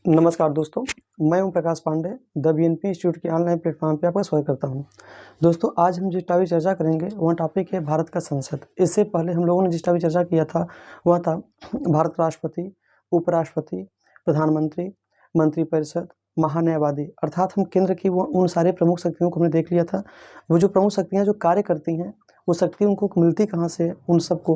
नमस्कार दोस्तों, मैं Om Prakash Pandey the BNP institute के ऑनलाइन प्लेटफॉर्म पे आपका स्वागत करता हूं। दोस्तों, आज हम जिस टॉपिक चर्चा करेंगे वह टॉपिक है भारत का संसद। इससे पहले हम लोगों ने जिस टॉपिक चर्चा किया था वह था भारत का राष्ट्रपति, उपराष्ट्रपति, प्रधानमंत्री, मंत्रिपरिषद, महान्यायवादी। अर्थात हम केंद्र की वो उन सारे प्रमुख शक्तियों को हमने देख लिया था। वो जो प्रमुख शक्तियाँ जो कार्य करती हैं वो शक्ति उनको मिलती कहाँ से है, उन सबको,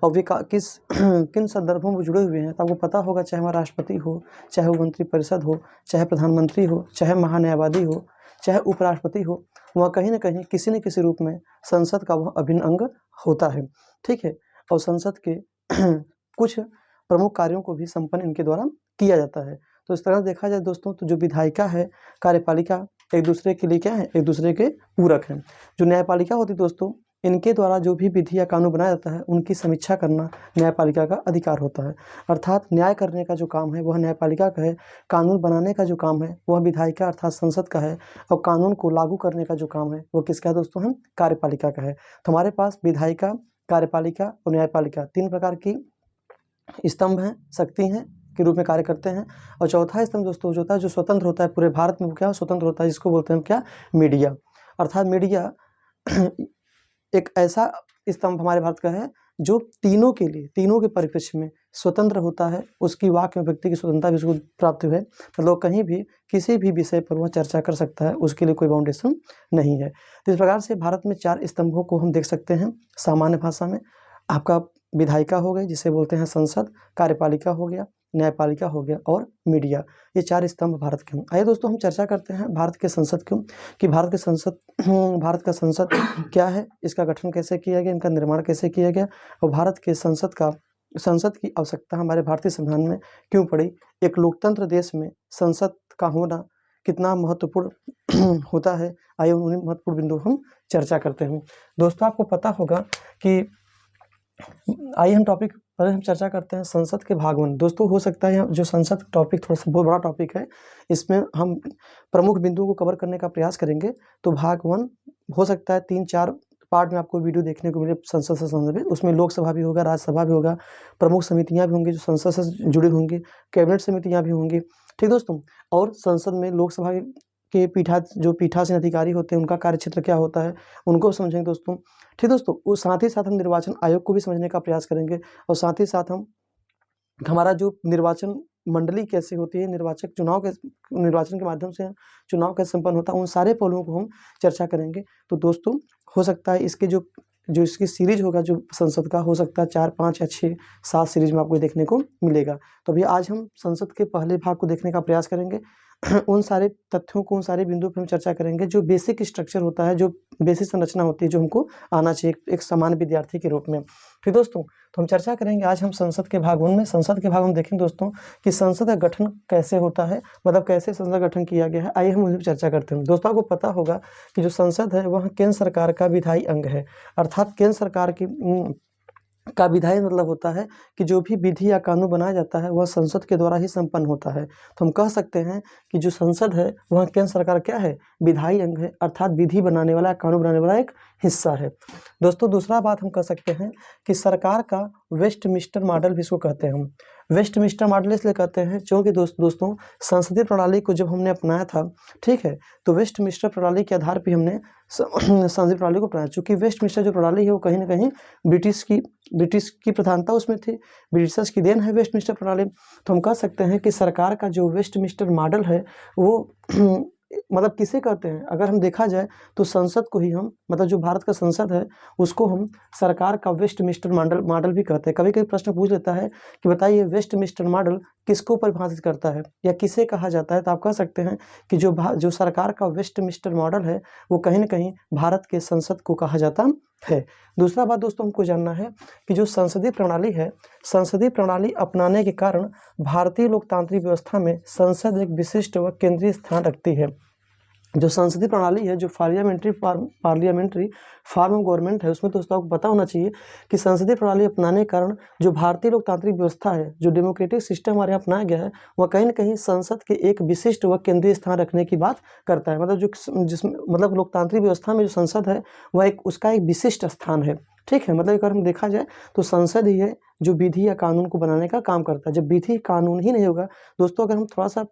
और वे किस किन संदर्भों में जुड़े हुए हैं। तो आपको पता होगा, चाहे वह राष्ट्रपति हो, चाहे वो मंत्रिपरिषद हो, चाहे प्रधानमंत्री हो, चाहे महान्यायवादी हो, चाहे उपराष्ट्रपति हो, वह कहीं न कहीं किसी न किसी रूप में संसद का वह अभिन्न अंग होता है। ठीक है। और संसद के कुछ प्रमुख कार्यों को भी संपन्न इनके द्वारा किया जाता है। तो इस तरह देखा जाए दोस्तों, तो जो विधायिका है, कार्यपालिका, एक दूसरे के लिए क्या है, एक दूसरे के पूरक हैं। जो न्यायपालिका होती है दोस्तों, इनके द्वारा जो भी विधि या कानून बनाया जाता है उनकी समीक्षा करना न्यायपालिका का अधिकार होता है। अर्थात न्याय करने का जो काम है वह न्यायपालिका का है, कानून बनाने का जो काम है वह विधायिका अर्थात संसद का है, और कानून को लागू करने का जो काम है वो किसका है दोस्तों, हम कार्यपालिका का है। तो हमारे पास विधायिका, कार्यपालिका और न्यायपालिका 3 प्रकार की स्तंभ हैं, शक्ति हैं के रूप में कार्य करते हैं। और चौथा स्तंभ दोस्तों जो होता है, जो स्वतंत्र होता है पूरे भारत में, वो क्या स्वतंत्र होता है, जिसको बोलते हैं क्या, मीडिया। अर्थात मीडिया एक ऐसा स्तंभ हमारे भारत का है जो तीनों के लिए, तीनों के परिप्रेक्ष्य में स्वतंत्र होता है। उसकी वाक में व्यक्ति की स्वतंत्रता भी उसको प्राप्त है, मतलब कहीं भी किसी भी विषय पर वह चर्चा कर सकता है, उसके लिए कोई बाउंडेशन नहीं है। तो इस प्रकार से भारत में 4 स्तंभों को हम देख सकते हैं। सामान्य भाषा में आपका विधायिका हो गई जिसे बोलते हैं संसद, कार्यपालिका हो गया, न्यायपालिका हो गया और मीडिया। ये 4 स्तंभ भारत के हैं। आइए दोस्तों हम चर्चा करते हैं भारत के संसद क्यों, कि भारत के संसद भारत का संसद क्या है, इसका गठन कैसे किया गया, इनका निर्माण कैसे किया गया, और भारत के संसद की आवश्यकता हमारे भारतीय संविधान में क्यों पड़ी। एक लोकतंत्र देश में संसद का होना कितना महत्वपूर्ण होता है। आइए उन्हीं महत्वपूर्ण बिंदु हम चर्चा करते हैं। दोस्तों आपको पता होगा कि आइए हम टॉपिक पहले हम चर्चा करते हैं संसद के भाग 1। दोस्तों हो सकता है जो संसद टॉपिक थोड़ा सा बहुत बड़ा टॉपिक है, इसमें हम प्रमुख बिंदुओं को कवर करने का प्रयास करेंगे। तो भाग 1 हो सकता है 3-4 पार्ट में आपको वीडियो देखने को मिले संसद से संबंधित। उसमें लोकसभा भी होगा, राज्यसभा भी होगा, प्रमुख समितियाँ भी होंगी जो संसद से जुड़ी होंगी, कैबिनेट समितियाँ भी होंगी। ठीक दोस्तों, और संसद में लोकसभा के पीठासीन अधिकारी होते हैं उनका कार्यक्षेत्र क्या होता है, उनको समझेंगे दोस्तों। ठीक दोस्तों, वो साथ ही साथ हम निर्वाचन आयोग को भी समझने का प्रयास करेंगे, और साथ ही साथ हम हमारा जो निर्वाचन मंडली कैसे होती है, निर्वाचन के माध्यम से चुनाव कैसे संपन्न होता है, उन सारे पहलुओं को हम चर्चा करेंगे। तो दोस्तों हो सकता है इसके जो इसकी सीरीज होगा जो संसद का, हो सकता है 4, 5 या 6, 7 सीरीज में आपको देखने को मिलेगा। तो अभी आज हम संसद के पहले भाग को देखने का प्रयास करेंगे। उन सारे तथ्यों को, उन सारे बिंदुओं पर हम चर्चा करेंगे जो बेसिक स्ट्रक्चर होता है, जो बेसिक संरचना होती है, जो हमको आना चाहिए एक सामान्य विद्यार्थी के रूप में। फिर दोस्तों तो हम चर्चा करेंगे आज हम संसद के भाग 1 में। संसद के भाग में देखेंगे दोस्तों कि संसद का गठन कैसे होता है, मतलब कैसे संसद का गठन किया गया है। आइए हम उस पर चर्चा करते हैं। दोस्तों आपको पता होगा कि जो संसद है वह केंद्र सरकार का विधायी अंग है। अर्थात केंद्र सरकार का विधायी मतलब होता है कि जो भी विधि या कानून बनाया जाता है वह संसद के द्वारा ही संपन्न होता है। तो हम कह सकते हैं कि जो संसद है वह केंद्र सरकार क्या है, विधायी अंग है, अर्थात विधि बनाने वाला, कानून बनाने वाला एक हिस्सा है। दोस्तों दूसरा बात हम कह सकते हैं कि सरकार का वेस्टमिंस्टर मॉडल भी इसको कहते हैं। हम वेस्टमिंस्टर मॉडल इसलिए कहते हैं क्योंकि दोस्तों संसदीय प्रणाली को जब हमने अपनाया था, ठीक है, तो वेस्टमिंस्टर प्रणाली के आधार पर हमने संसदीय प्रणाली को अपनाया। चूँकि वेस्टमिंस्टर जो प्रणाली है वो कहीं ना कहीं ब्रिटिश की प्रधानता उसमें थी, ब्रिटिशर्स की देन है वेस्टमिंस्टर प्रणाली। तो हम कह सकते हैं कि सरकार का जो वेस्टमिंस्टर मॉडल है वो मतलब किसे कहते हैं, अगर हम देखा जाए तो संसद को ही हम, मतलब जो भारत का संसद है उसको हम सरकार का वेस्टमिंस्टर मॉडल भी कहते हैं। कभी कभी प्रश्न पूछ लेता है कि बताइए वेस्टमिंस्टर मॉडल किसको परिभाषित करता है या किसे कहा जाता है, तो आप कह सकते हैं कि जो सरकार का वेस्टमिंस्टर मॉडल है वो कहीं ना कहीं भारत के संसद को कहा जाता है। दूसरा बात दोस्तों हमको जानना है कि जो संसदीय प्रणाली है, संसदीय प्रणाली अपनाने के कारण भारतीय लोकतांत्रिक व्यवस्था में संसद एक विशिष्ट व केंद्रीय स्थान रखती है। जो संसदीय प्रणाली है, जो पार्लियामेंट्री फॉर्म ऑफ गवर्नमेंट है, उसमें दोस्तों आपको पता होना चाहिए कि संसदीय प्रणाली अपनाने के कारण जो भारतीय लोकतांत्रिक व्यवस्था है, जो डेमोक्रेटिक सिस्टम हमारे यहाँ अपनाया गया है, वह कहीं ना कहीं संसद के एक विशिष्ट व केंद्रीय स्थान रखने की बात करता है। मतलब मतलब लोकतांत्रिक व्यवस्था में जो संसद है वह उसका एक विशिष्ट स्थान है। ठीक है। मतलब अगर हम देखा जाए तो संसद ही है जो विधि या कानून को बनाने का काम करता है। जब विधि कानून ही नहीं होगा दोस्तों, अगर हम थोड़ा सा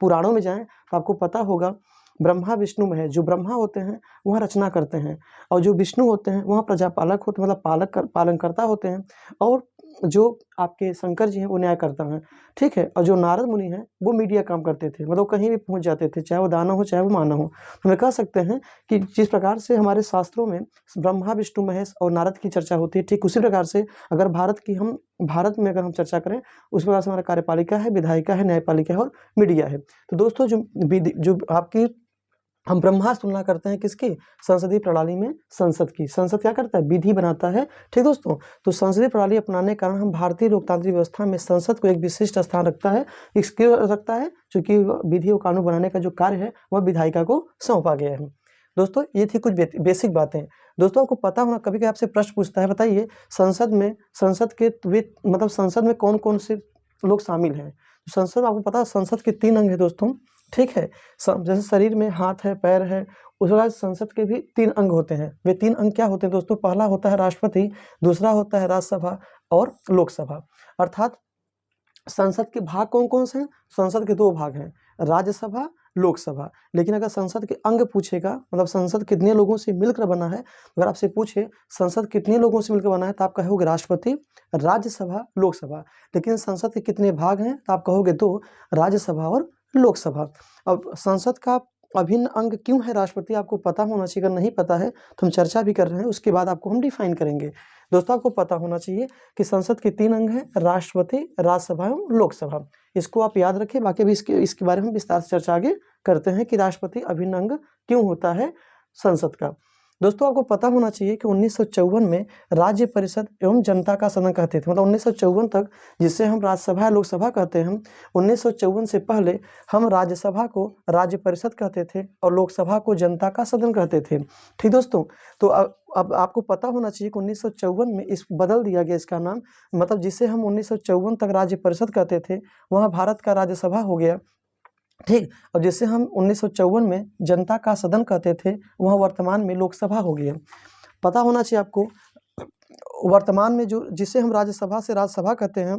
पुराणों में जाएं तो आपको पता होगा ब्रह्मा विष्णु महेश, जो ब्रह्मा होते हैं वह रचना करते हैं और जो विष्णु होते हैं वह प्रजापालक होते हैं, मतलब पालनकर्ता होते हैं, और जो आपके शंकर जी हैं वो न्यायकर्ता हैं। ठीक है। और जो नारद मुनि हैं वो मीडिया काम करते थे, मतलब कहीं भी पहुंच जाते थे, चाहे वो दानव हो चाहे वो मानव हो। हमें कह सकते हैं कि जिस प्रकार से हमारे शास्त्रों में ब्रह्मा विष्णु महेश और नारद की चर्चा होती है, ठीक उसी प्रकार से अगर भारत में अगर हम चर्चा करें, उस प्रकार से हमारा कार्यपालिका है, विधायिका है, न्यायपालिका है और मीडिया है। तो दोस्तों जो आपकी हम ब्रह्मास्त्र तुलना करते हैं किसकी? संसदीय प्रणाली में संसद की। संसद क्या करता है? विधि बनाता है। ठीक दोस्तों, तो संसदीय प्रणाली अपनाने के कारण हम भारतीय लोकतांत्रिक व्यवस्था में संसद को एक विशिष्ट स्थान रखता है। क्यों रखता है? क्योंकि विधि और कानून बनाने का जो कार्य है वह विधायिका को सौंपा गया है। दोस्तों ये थी कुछ बेसिक बातें। दोस्तों आपको पता होना, कभी कभी आपसे प्रश्न पूछता है, बताइए संसद में कौन कौन से लोग शामिल हैं। संसद, आपको पता है संसद के 3 अंग है दोस्तों। ठीक है। जैसे शरीर में हाथ है, पैर है, उसके बाद संसद के भी 3 अंग होते हैं। वे 3 अंग क्या होते हैं दोस्तों? पहला होता है राष्ट्रपति, दूसरा होता है राज्यसभा और लोकसभा। अर्थात संसद के भाग कौन कौन से हैं? संसद के 2 भाग हैं, राज्यसभा, लोकसभा। लेकिन अगर संसद के अंग पूछेगा, मतलब संसद कितने लोगों से मिलकर बना है, अगर आपसे पूछे संसद कितने लोगों से मिलकर बना है, तो आप कहोगे राष्ट्रपति, राज्यसभा, लोकसभा। लेकिन संसद के कितने भाग हैं, तो आप कहोगे 2, राज्यसभा और लोकसभा। अब संसद का अभिन्न अंग क्यों है राष्ट्रपति, आपको पता होना चाहिए। अगर नहीं पता है तो हम चर्चा भी कर रहे हैं, उसके बाद आपको हम डिफाइन करेंगे। दोस्तों आपको पता होना चाहिए कि संसद के 3 अंग हैं, राष्ट्रपति, राज्यसभा एवं लोकसभा। इसको आप याद रखें। बाकी अभी इसके बारे में विस्तार से चर्चा आगे करते हैं कि राष्ट्रपति अभिन्न अंग क्यों होता है संसद का। दोस्तों आपको पता होना चाहिए कि 1954 में राज्य परिषद एवं जनता का सदन कहते थे। मतलब 1954 तक, जिसे हम राज्यसभा लोकसभा कहते हैं, 1954 से पहले हम राज्यसभा को राज्य परिषद कहते थे और लोकसभा को जनता का सदन कहते थे। ठीक दोस्तों, तो अब आपको पता होना चाहिए कि 1954 में इस बदल दिया गया इसका नाम। मतलब जिसे हम 1954 तक राज्य परिषद कहते थे वह भारत का राज्यसभा हो गया। ठीक। और जिसे हम 1954 में जनता का सदन कहते थे वह वर्तमान में लोकसभा हो गया। पता होना चाहिए आपको, वर्तमान में जिसे हम राज्यसभा से राज्यसभा कहते हैं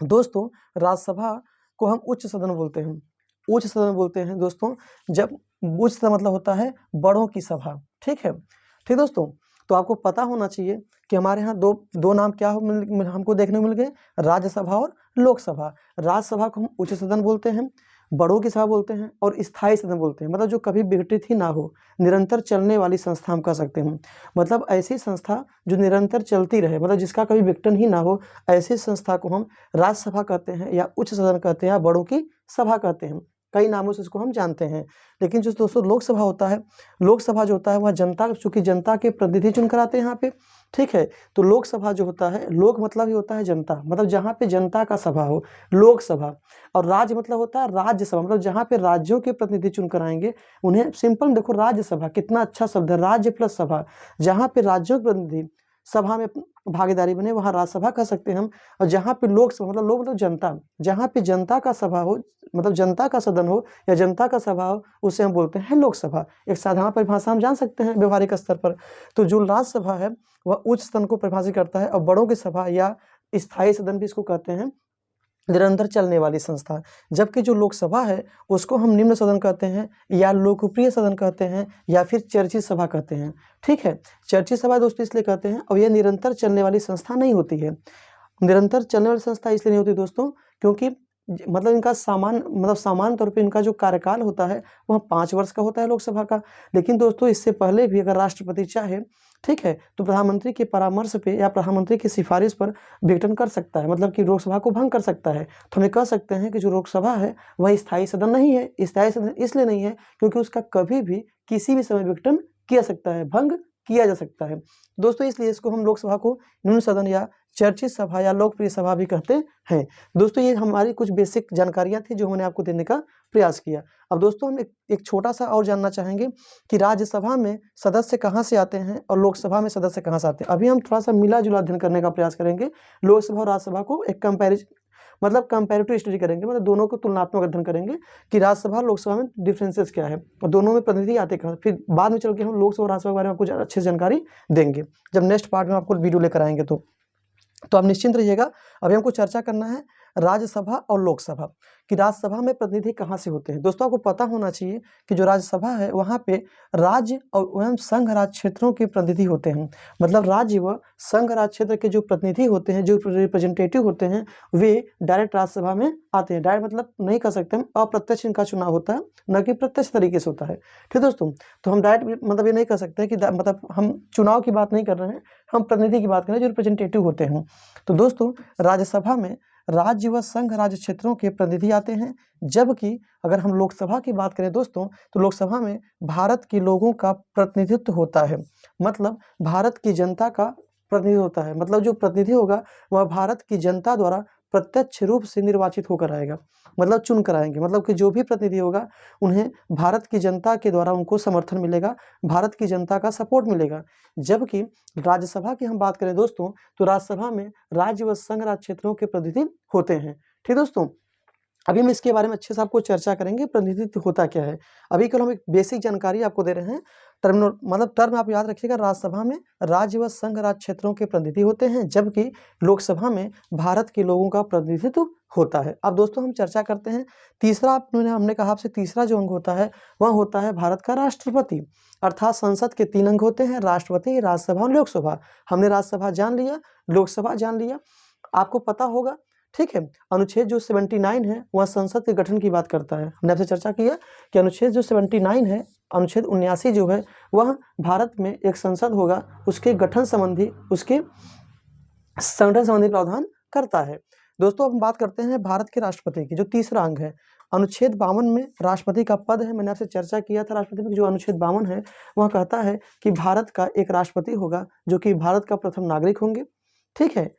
दोस्तों, राज्यसभा को हम उच्च सदन बोलते हैं। उच्च सदन बोलते हैं दोस्तों, जब उच्च सदन मतलब होता है बड़ों की सभा। ठीक है। ठीक दोस्तों, तो आपको पता होना चाहिए कि हमारे यहाँ दो नाम क्या हमको देखने को मिल गए, राज्यसभा और लोकसभा। राज्यसभा को हम उच्च सदन बोलते हैं, बड़ों की सभा बोलते हैं और स्थायी सदन बोलते हैं। मतलब जो कभी विघटित ही ना हो, निरंतर चलने वाली संस्था हम कह सकते हैं। मतलब ऐसी संस्था जो निरंतर चलती रहे, मतलब जिसका कभी विघटन ही ना हो, ऐसी संस्था को हम राज्यसभा कहते हैं या उच्च सदन कहते हैं या बड़ों की सभा कहते हैं। कई नामों से इसको हम जानते हैं। लेकिन जो दोस्तों लोकसभा होता है, लोकसभा जो होता है वह जनता, चूंकि जनता के प्रतिनिधि चुनकर आते हैं यहाँ पे। ठीक है। तो लोकसभा जो होता है, लोक मतलब ही होता है जनता, मतलब जहाँ पे जनता का सभा हो, लोकसभा। और राज्य मतलब होता है राज्यसभा, मतलब जहाँ पे राज्यों के प्रतिनिधि चुनकर आएंगे उन्हें सिंपल देखो, राज्यसभा कितना अच्छा शब्द है, राज्य प्लस सभा। जहाँ पे राज्यों के प्रतिनिधि सभा में भागीदारी बने वहाँ राज्यसभा कह सकते हैं हम। और जहाँ पे लोकसभा मतलब लोक मतलब जनता, जहाँ पे जनता का सभा हो, मतलब जनता का सदन हो या जनता का सभा हो, उसे हम बोलते हैं लोकसभा। एक साधारण परिभाषा हम जान सकते हैं व्यवहारिक स्तर पर। तो जो राज्यसभा है वह उच्च सदन को परिभाषित करता है और बड़ों की सभा या स्थायी सदन भी इसको कहते हैं, निरंतर चलने वाली संस्था। जबकि जो लोकसभा है उसको हम निम्न सदन कहते हैं या लोकप्रिय सदन कहते हैं या फिर चर्चित सभा कहते हैं। ठीक है। चर्चित सभा दोस्तों इसलिए कहते हैं और यह निरंतर चलने वाली संस्था नहीं होती है। निरंतर चलने वाली संस्था इसलिए नहीं होती दोस्तों क्योंकि मतलब इनका सामान्य तौर पे इनका जो कार्यकाल होता है वह 5 वर्ष का होता है लोकसभा का। लेकिन दोस्तों इससे पहले भी अगर राष्ट्रपति चाहे, ठीक है, तो प्रधानमंत्री के परामर्श पे या प्रधानमंत्री की सिफारिश पर विघटन कर सकता है, मतलब कि लोकसभा को भंग कर सकता है। तो हमें कह सकते हैं कि जो लोकसभा है वह स्थायी सदन नहीं है। स्थायी सदन इसलिए नहीं है क्योंकि उसका कभी भी किसी भी समय विघटन किया सकता है, भंग किया जा सकता है दोस्तों। इसलिए इसको हम लोकसभा को निम्न सदन या चर्चित सभा या लोकप्रिय सभा भी कहते हैं। दोस्तों ये हमारी कुछ बेसिक जानकारियां थी जो मैंने आपको देने का प्रयास किया। अब दोस्तों हम एक छोटा सा और जानना चाहेंगे कि राज्यसभा में सदस्य कहाँ से आते हैं और लोकसभा में सदस्य कहाँ से आते हैं। अभी हम थोड़ा सा मिला जुला अध्ययन करने का प्रयास करेंगे, लोकसभा और राज्यसभा को एक कंपैरिजन, मतलब कंपैरेटिव स्टडी करेंगे, मतलब दोनों को तुलनात्मक अध्ययन करेंगे कि राज्यसभा लोकसभा में डिफरेंसेस क्या है और दोनों में प्रतिनिधि आते कहाँ। फिर बाद में चल के हम लोकसभा और राज्यसभा के बारे में आपको अच्छी जानकारी देंगे जब नेक्स्ट पार्ट में आपको वीडियो लेकर आएंगे। तो आप निश्चिंत रहिएगा। अभी हमको चर्चा करना है राज्यसभा और लोकसभा कि राज्यसभा में प्रतिनिधि कहाँ से होते हैं। दोस्तों आपको पता होना चाहिए कि जो राज्यसभा है वहाँ पे राज्य और एवं संघ राज्य क्षेत्रों के प्रतिनिधि होते हैं। मतलब राज्य व संघ राज्य क्षेत्र के जो प्रतिनिधि होते हैं, जो रिप्रेजेंटेटिव होते हैं, वे डायरेक्ट राज्यसभा में आते हैं। डायरेक्ट मतलब नहीं कर सकते हम, अप्रत्यक्ष इनका चुनाव होता है, न कि प्रत्यक्ष तरीके से होता है। ठीक दोस्तों, तो हम डायरेक्ट मतलब ये नहीं कर सकते कि मतलब हम चुनाव की बात नहीं कर रहे हैं, हम प्रतिनिधि की बात कर रहे हैं जो रिप्रेजेंटेटिव होते हैं। तो दोस्तों राज्यसभा में राज्य व संघ राज्य क्षेत्रों के प्रतिनिधि आते हैं, जबकि अगर हम लोकसभा की बात करें दोस्तों तो लोकसभा में भारत के लोगों का प्रतिनिधित्व होता है। मतलब भारत की जनता का प्रतिनिधि होता है। मतलब जो प्रतिनिधि होगा वह भारत की जनता द्वारा प्रत्यक्ष रूप से निर्वाचित होकर आएगा, मतलब चुन कर आएंगे। मतलब कि जो भी प्रतिनिधि होगा उन्हें भारत की जनता के द्वारा उनको समर्थन मिलेगा, भारत की जनता का सपोर्ट मिलेगा। जबकि राज्यसभा की हम बात करें दोस्तों तो राज्यसभा में राज्य व संघ राज्य क्षेत्रों के प्रतिनिधि होते हैं। ठीक दोस्तों, अभी हम इसके बारे में अच्छे से आपको चर्चा करेंगे प्रतिनिधित्व होता क्या है। अभी कल हम एक बेसिक जानकारी आपको दे रहे हैं। टर्म आप याद रखिएगा, राज्यसभा में राज्य व संघ राज्य क्षेत्रों के प्रतिनिधि होते हैं, जबकि लोकसभा में भारत के लोगों का प्रतिनिधित्व होता है। अब दोस्तों हम चर्चा करते हैं तीसरा, हमने कहा आपसे तीसरा जो अंग होता है वह होता है भारत का राष्ट्रपति। अर्थात संसद के 3 अंग होते हैं, राष्ट्रपति, राज्यसभा और लोकसभा। हमने राज्यसभा जान लिया, लोकसभा जान लिया। आपको पता होगा, ठीक है, अनुच्छेद जो 79 है वह संसद के गठन की बात करता है। हमने आपसे चर्चा किया कि अनुच्छेद जो 79 है, अनुच्छेद 79 जो है वह भारत में एक संसद होगा, उसके गठन संबंधी, उसके संगठन संबंधी प्रावधान करता है। दोस्तों अब हम बात करते हैं भारत के राष्ट्रपति की, जो तीसरा अंग है। अनुच्छेद 52 में राष्ट्रपति का पद है। मैंने आपसे चर्चा किया था राष्ट्रपति में, जो अनुच्छेद 52 है वह कहता है कि भारत का एक राष्ट्रपति होगा जो कि भारत का प्रथम नागरिक होंगे। ठीक है,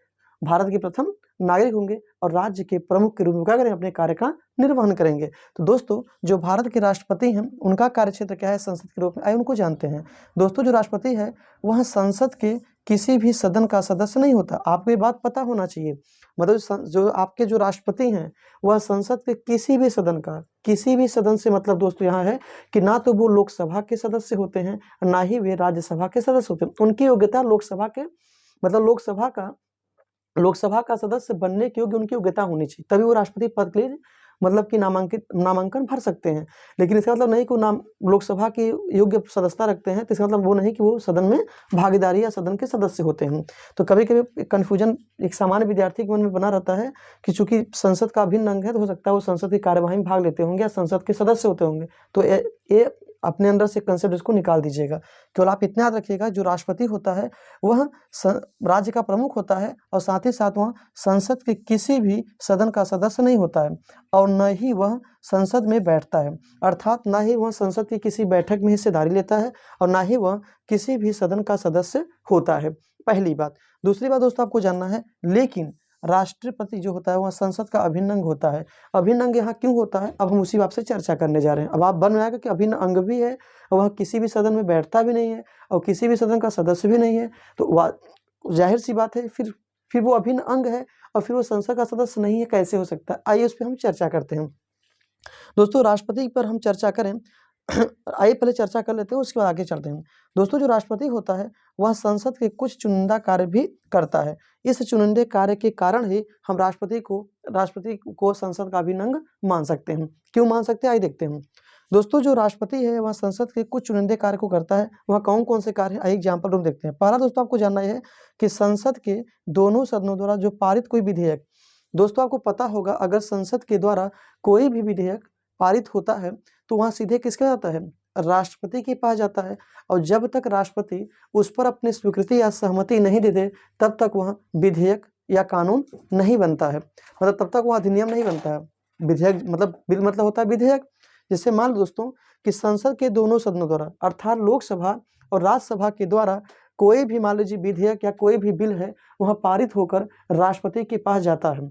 भारत के प्रथम नागरिक होंगे और राज्य के प्रमुख के रूप में क्या करेंगे, अपने कार्य का निर्वहन करेंगे। तो दोस्तों जो भारत के राष्ट्रपति हैं उनका कार्यक्षेत्र क्या है, संसद के रूप में, आइए उनको जानते हैं। दोस्तों जो राष्ट्रपति है वह संसद के किसी भी सदन का सदस्य नहीं होता। आपको ये बात पता होना चाहिए। मतलब जो आपके जो राष्ट्रपति हैं वह संसद के किसी भी सदन का, किसी भी सदन से मतलब दोस्तों यहाँ है कि ना तो वो लोकसभा के सदस्य होते हैं, ना ही वे राज्यसभा के सदस्य होते हैं। उनकी योग्यता लोकसभा के, मतलब लोकसभा का सदस्य बनने के योग्य उनकी योग्यता होनी चाहिए, तभी वो राष्ट्रपति पद के लिए मतलब कि नामांकन भर सकते हैं। लेकिन इसका मतलब नहीं कि वो लोकसभा की योग्य सदस्यता रखते हैं, तो इसका मतलब वो नहीं कि वो सदन में भागीदारी या सदन के सदस्य होते हैं। तो कभी कभी कन्फ्यूजन एक सामान्य विद्यार्थी के मन में बना रहता है कि चूंकि संसद का अभिन्न अंग है तो हो सकता है वो संसद की कार्यवाही में भाग लेते होंगे या संसद के सदस्य होते होंगे। तो ये अपने अंदर से कंसेप्ट इसको निकाल दीजिएगा। केवल आप इतना याद रखिएगा, जो राष्ट्रपति होता है वह राज्य का प्रमुख होता है और साथ ही साथ वह संसद के किसी भी सदन का सदस्य नहीं होता है और न ही वह संसद में बैठता है। अर्थात न ही वह संसद की किसी बैठक में हिस्सेदारी लेता है और न ही वह किसी भी सदन का सदस्य होता है। पहली बात। दूसरी बात दोस्तों आपको जानना है, लेकिन राष्ट्रपति जो होता है वह संसद का अभिन्न अंग होता है। अभिन्न अंग यहाँ क्यों होता है, अब हम उसी बात से चर्चा करने जा रहे हैं। अब आप बन आएगा कि अभिन्न अंग भी है और वह किसी भी सदन में बैठता भी नहीं है और किसी भी सदन का सदस्य भी नहीं है, तो जाहिर सी बात है फिर वो अभिन्न अंग है और फिर वो संसद का सदस्य नहीं है, कैसे हो सकता है। आइए उस पर हम चर्चा करते हैं। दोस्तों राष्ट्रपति पर हम चर्चा करें आइए पहले चर्चा कर लेते हैं, उसके बाद आगे चलते हैं। दोस्तों जो राष्ट्रपति होता है वह संसद के कुछ चुनिंदा कार्य भी करता है। इस चुनिंदे कार्य के कारण ही हम राष्ट्रपति को संसद का अभिन्न अंग मान सकते हैं। क्यों मान सकते हैं, आइए देखते हैं। दोस्तों जो राष्ट्रपति है वह संसद के कुछ चुनिंदे कार्य को करता है। वह कौन कौन से कार्य है, आइए एग्जाम्पल रूप देखते हैं। पहला दोस्तों आपको जानना है कि संसद के दोनों सदनों द्वारा जो पारित कोई विधेयक, दोस्तों आपको पता होगा अगर संसद के द्वारा कोई भी विधेयक पारित होता है तो वहाँ सीधे किसके जाता है, राष्ट्रपति के पास जाता है। और जब तक राष्ट्रपति उस पर अपनी स्वीकृति या सहमति नहीं दे दे तब तक वह विधेयक या कानून नहीं बनता है, मतलब तब तक वह अधिनियम नहीं बनता है। विधेयक मतलब बिल मतलब होता है विधेयक। जैसे मान लो दोस्तों कि संसद के दोनों सदनों द्वारा अर्थात लोकसभा और राज्यसभा के द्वारा कोई भी मान लीजिए विधेयक या कोई भी बिल है वह पारित होकर राष्ट्रपति के पास जाता है।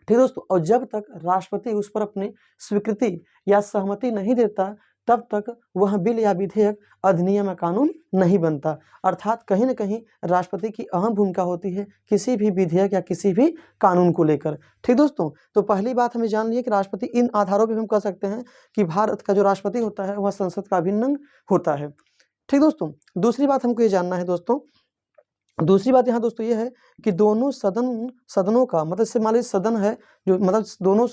ठीक दोस्तों, और जब तक राष्ट्रपति उस पर अपनी स्वीकृति या सहमति नहीं देता तब तक वह बिल या विधेयक, अधिनियम या कानून नहीं बनता। अर्थात कहीं न कहीं राष्ट्रपति की अहम भूमिका होती है किसी भी विधेयक या किसी भी कानून को लेकर। ठीक दोस्तों, तो पहली बात हमें जान ली कि राष्ट्रपति, इन आधारों पर हम कह सकते हैं कि भारत का जो राष्ट्रपति होता है वह संसद का अभिन्न अंग होता है। ठीक दोस्तों, दूसरी बात हमको ये जानना है दोस्तों, दूसरी बात यहाँ दोस्तों ये है कि दोनों सदनों का मतलब, जैसे मान लीजिए सदन है जो, मतलब दोनों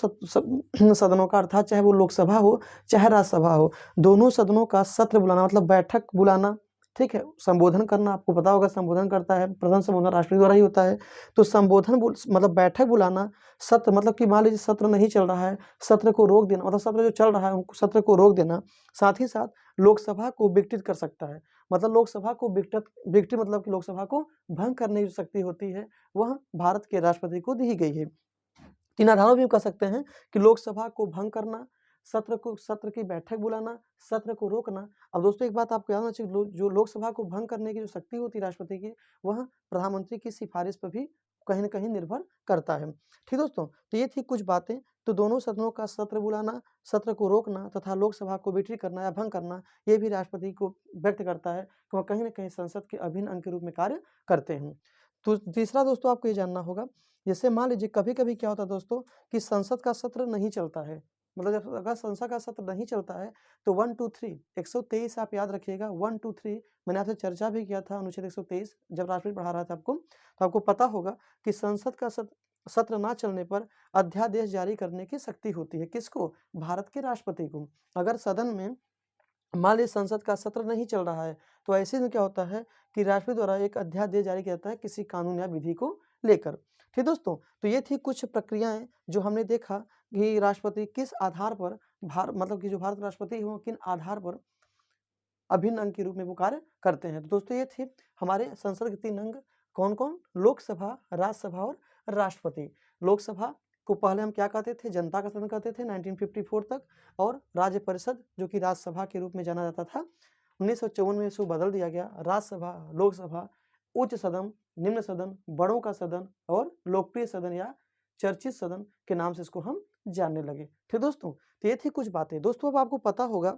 सदनों का, अर्थात चाहे वो लोकसभा हो चाहे राज्यसभा हो, दोनों सदनों का सत्र बुलाना मतलब बैठक बुलाना, ठीक है, संबोधन करना, आपको पता होगा संबोधन करता है, प्रथम संबोधन राष्ट्रपति द्वारा ही होता है। तो संबोधन मतलब बैठक बुलाना, सत्र मतलब कि मान लीजिए सत्र नहीं चल रहा है, सत्र को रोक देना, मतलब सत्र जो चल रहा है उनको सत्र को रोक देना। साथ ही साथ लोकसभा को विघटित कर सकता है, मतलब लोकसभा को विघटित मतलब कि लोकसभा को भंग करने की शक्ति होती है, वह भारत के राष्ट्रपति को दी गई है। इन आधारों भी कह सकते हैं कि लोकसभा को भंग करना, सत्र की बैठक बुलाना, सत्र को रोकना। अब दोस्तों एक बात आपको याद होना चाहिए, जो लोकसभा को भंग करने की जो शक्ति होती है राष्ट्रपति की, वह प्रधानमंत्री की सिफारिश पर भी कहीं न कहीं निर्भर करता है। ठीक दोस्तों, तो ये थी कुछ बातें। तो दोनों सदनों का सत्र बुलाना, सत्र को रोकना तथा लोकसभा को विघटित करना या भंग करना, ये भी राष्ट्रपति को व्यक्त करता है कि वह कहीं न कहीं संसद के अभिन्न अंग के रूप में कार्य करते हैं। तो तीसरा दोस्तों आपको ये जानना होगा, जैसे मान लीजिए कभी-कभी क्या होता है दोस्तों कि संसद का सत्र नहीं चलता है, मतलब जब अगर संसद का सत्र नहीं चलता है तो 1, 2, 3 123 आप याद रखिएगा, 1, 2, 3 मैंने आपसे चर्चा भी किया था अनुच्छेद 123 जब राष्ट्रपति पढ़ा रहा था आपको, तो आपको पता होगा कि संसद का सत्र ना चलने पर अध्यादेश जारी करने की शक्ति होती है, किसको? भारत के राष्ट्रपति को। अगर सदन में मान लीजिए संसद का सत्र नहीं चल रहा है, तो ऐसे में क्या होता है कि राष्ट्रपति द्वारा एक अध्यादेश जारी किया जाता है किसी कानून या विधि को लेकर। ठीक दोस्तों, तो ये थी कुछ प्रक्रियाएं जो हमने देखा कि राष्ट्रपति किस आधार पर मतलब कि जो भारत राष्ट्रपति है वो किन आधार पर अभिन्न अंग के रूप में वो कार्य करते हैं। तो दोस्तों ये थे हमारे संसद के 3 अंग, कौन-कौन? लोकसभा, राज्यसभा और राष्ट्रपति। लोकसभा को पहले हम क्या कहते थे? जनता का सदन कहते थे 1954 तक, और राज्य परिषद जो कि राज्यसभा के रूप में जाना जाता था, 1954 में इसको बदल दिया गया। राज्यसभा, लोकसभा, उच्च सदन, निम्न सदन, बड़ों का सदन और लोकप्रिय सदन या चर्चित सदन के नाम से इसको हम जानने लगे। ठीक दोस्तों, तो ये थी कुछ बातें। दोस्तों अब आपको पता होगा,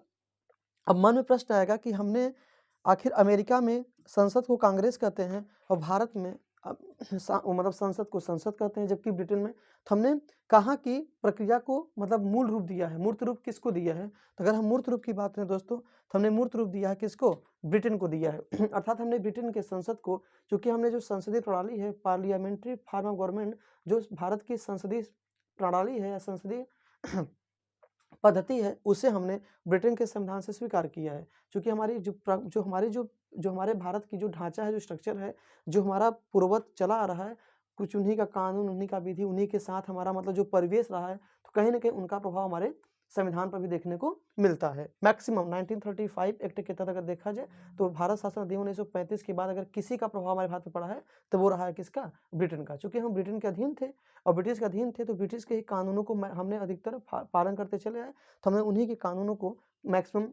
अब मन में प्रश्न आएगा कि हमने आखिर अमेरिका में संसद को कांग्रेस कहते हैं और भारत में मतलब संसद को संसद कहते हैं, जबकि ब्रिटेन में, तो हमने कहाँ की प्रक्रिया को मतलब मूल रूप दिया है, मूर्त रूप किसको दिया है? तो अगर हम मूर्त रूप की बात करें दोस्तों, तो हमने मूर्त रूप दिया है किसको? ब्रिटेन को दिया है। अर्थात हमने ब्रिटेन के संसद को, चूंकि हमने जो संसदीय प्रणाली है, पार्लियामेंट्री फॉर्म ऑफ गवर्नमेंट, जो भारत की संसदीय प्रणाली है या संसदीय पद्धति है, उसे हमने ब्रिटेन के संविधान से स्वीकार किया है। क्योंकि हमारी जो हमारे भारत की जो ढांचा है, जो स्ट्रक्चर है, जो हमारा पूर्ववत चला आ रहा है, कुछ उन्हीं का कानून, उन्हीं का विधि, उन्हीं के साथ हमारा मतलब जो परिवेश रहा है, तो कहीं न कहीं उनका प्रभाव हमारे संविधान पर भी देखने को मिलता है। मैक्सिमम 1935 एक्ट के तहत अगर देखा जाए, तो भारत शासन अधिनियम 1935 के बाद अगर किसी का प्रभाव हमारे भारत पर पड़ा है, तो वो रहा है किसका? ब्रिटेन का। चूँकि हम ब्रिटेन के अधीन थे और ब्रिटिश के अधीन थे, तो ब्रिटिश के ही कानूनों को हमने अधिकतर पालन करते चले आए, तो हमने उन्हीं के कानूनों को मैक्सिमम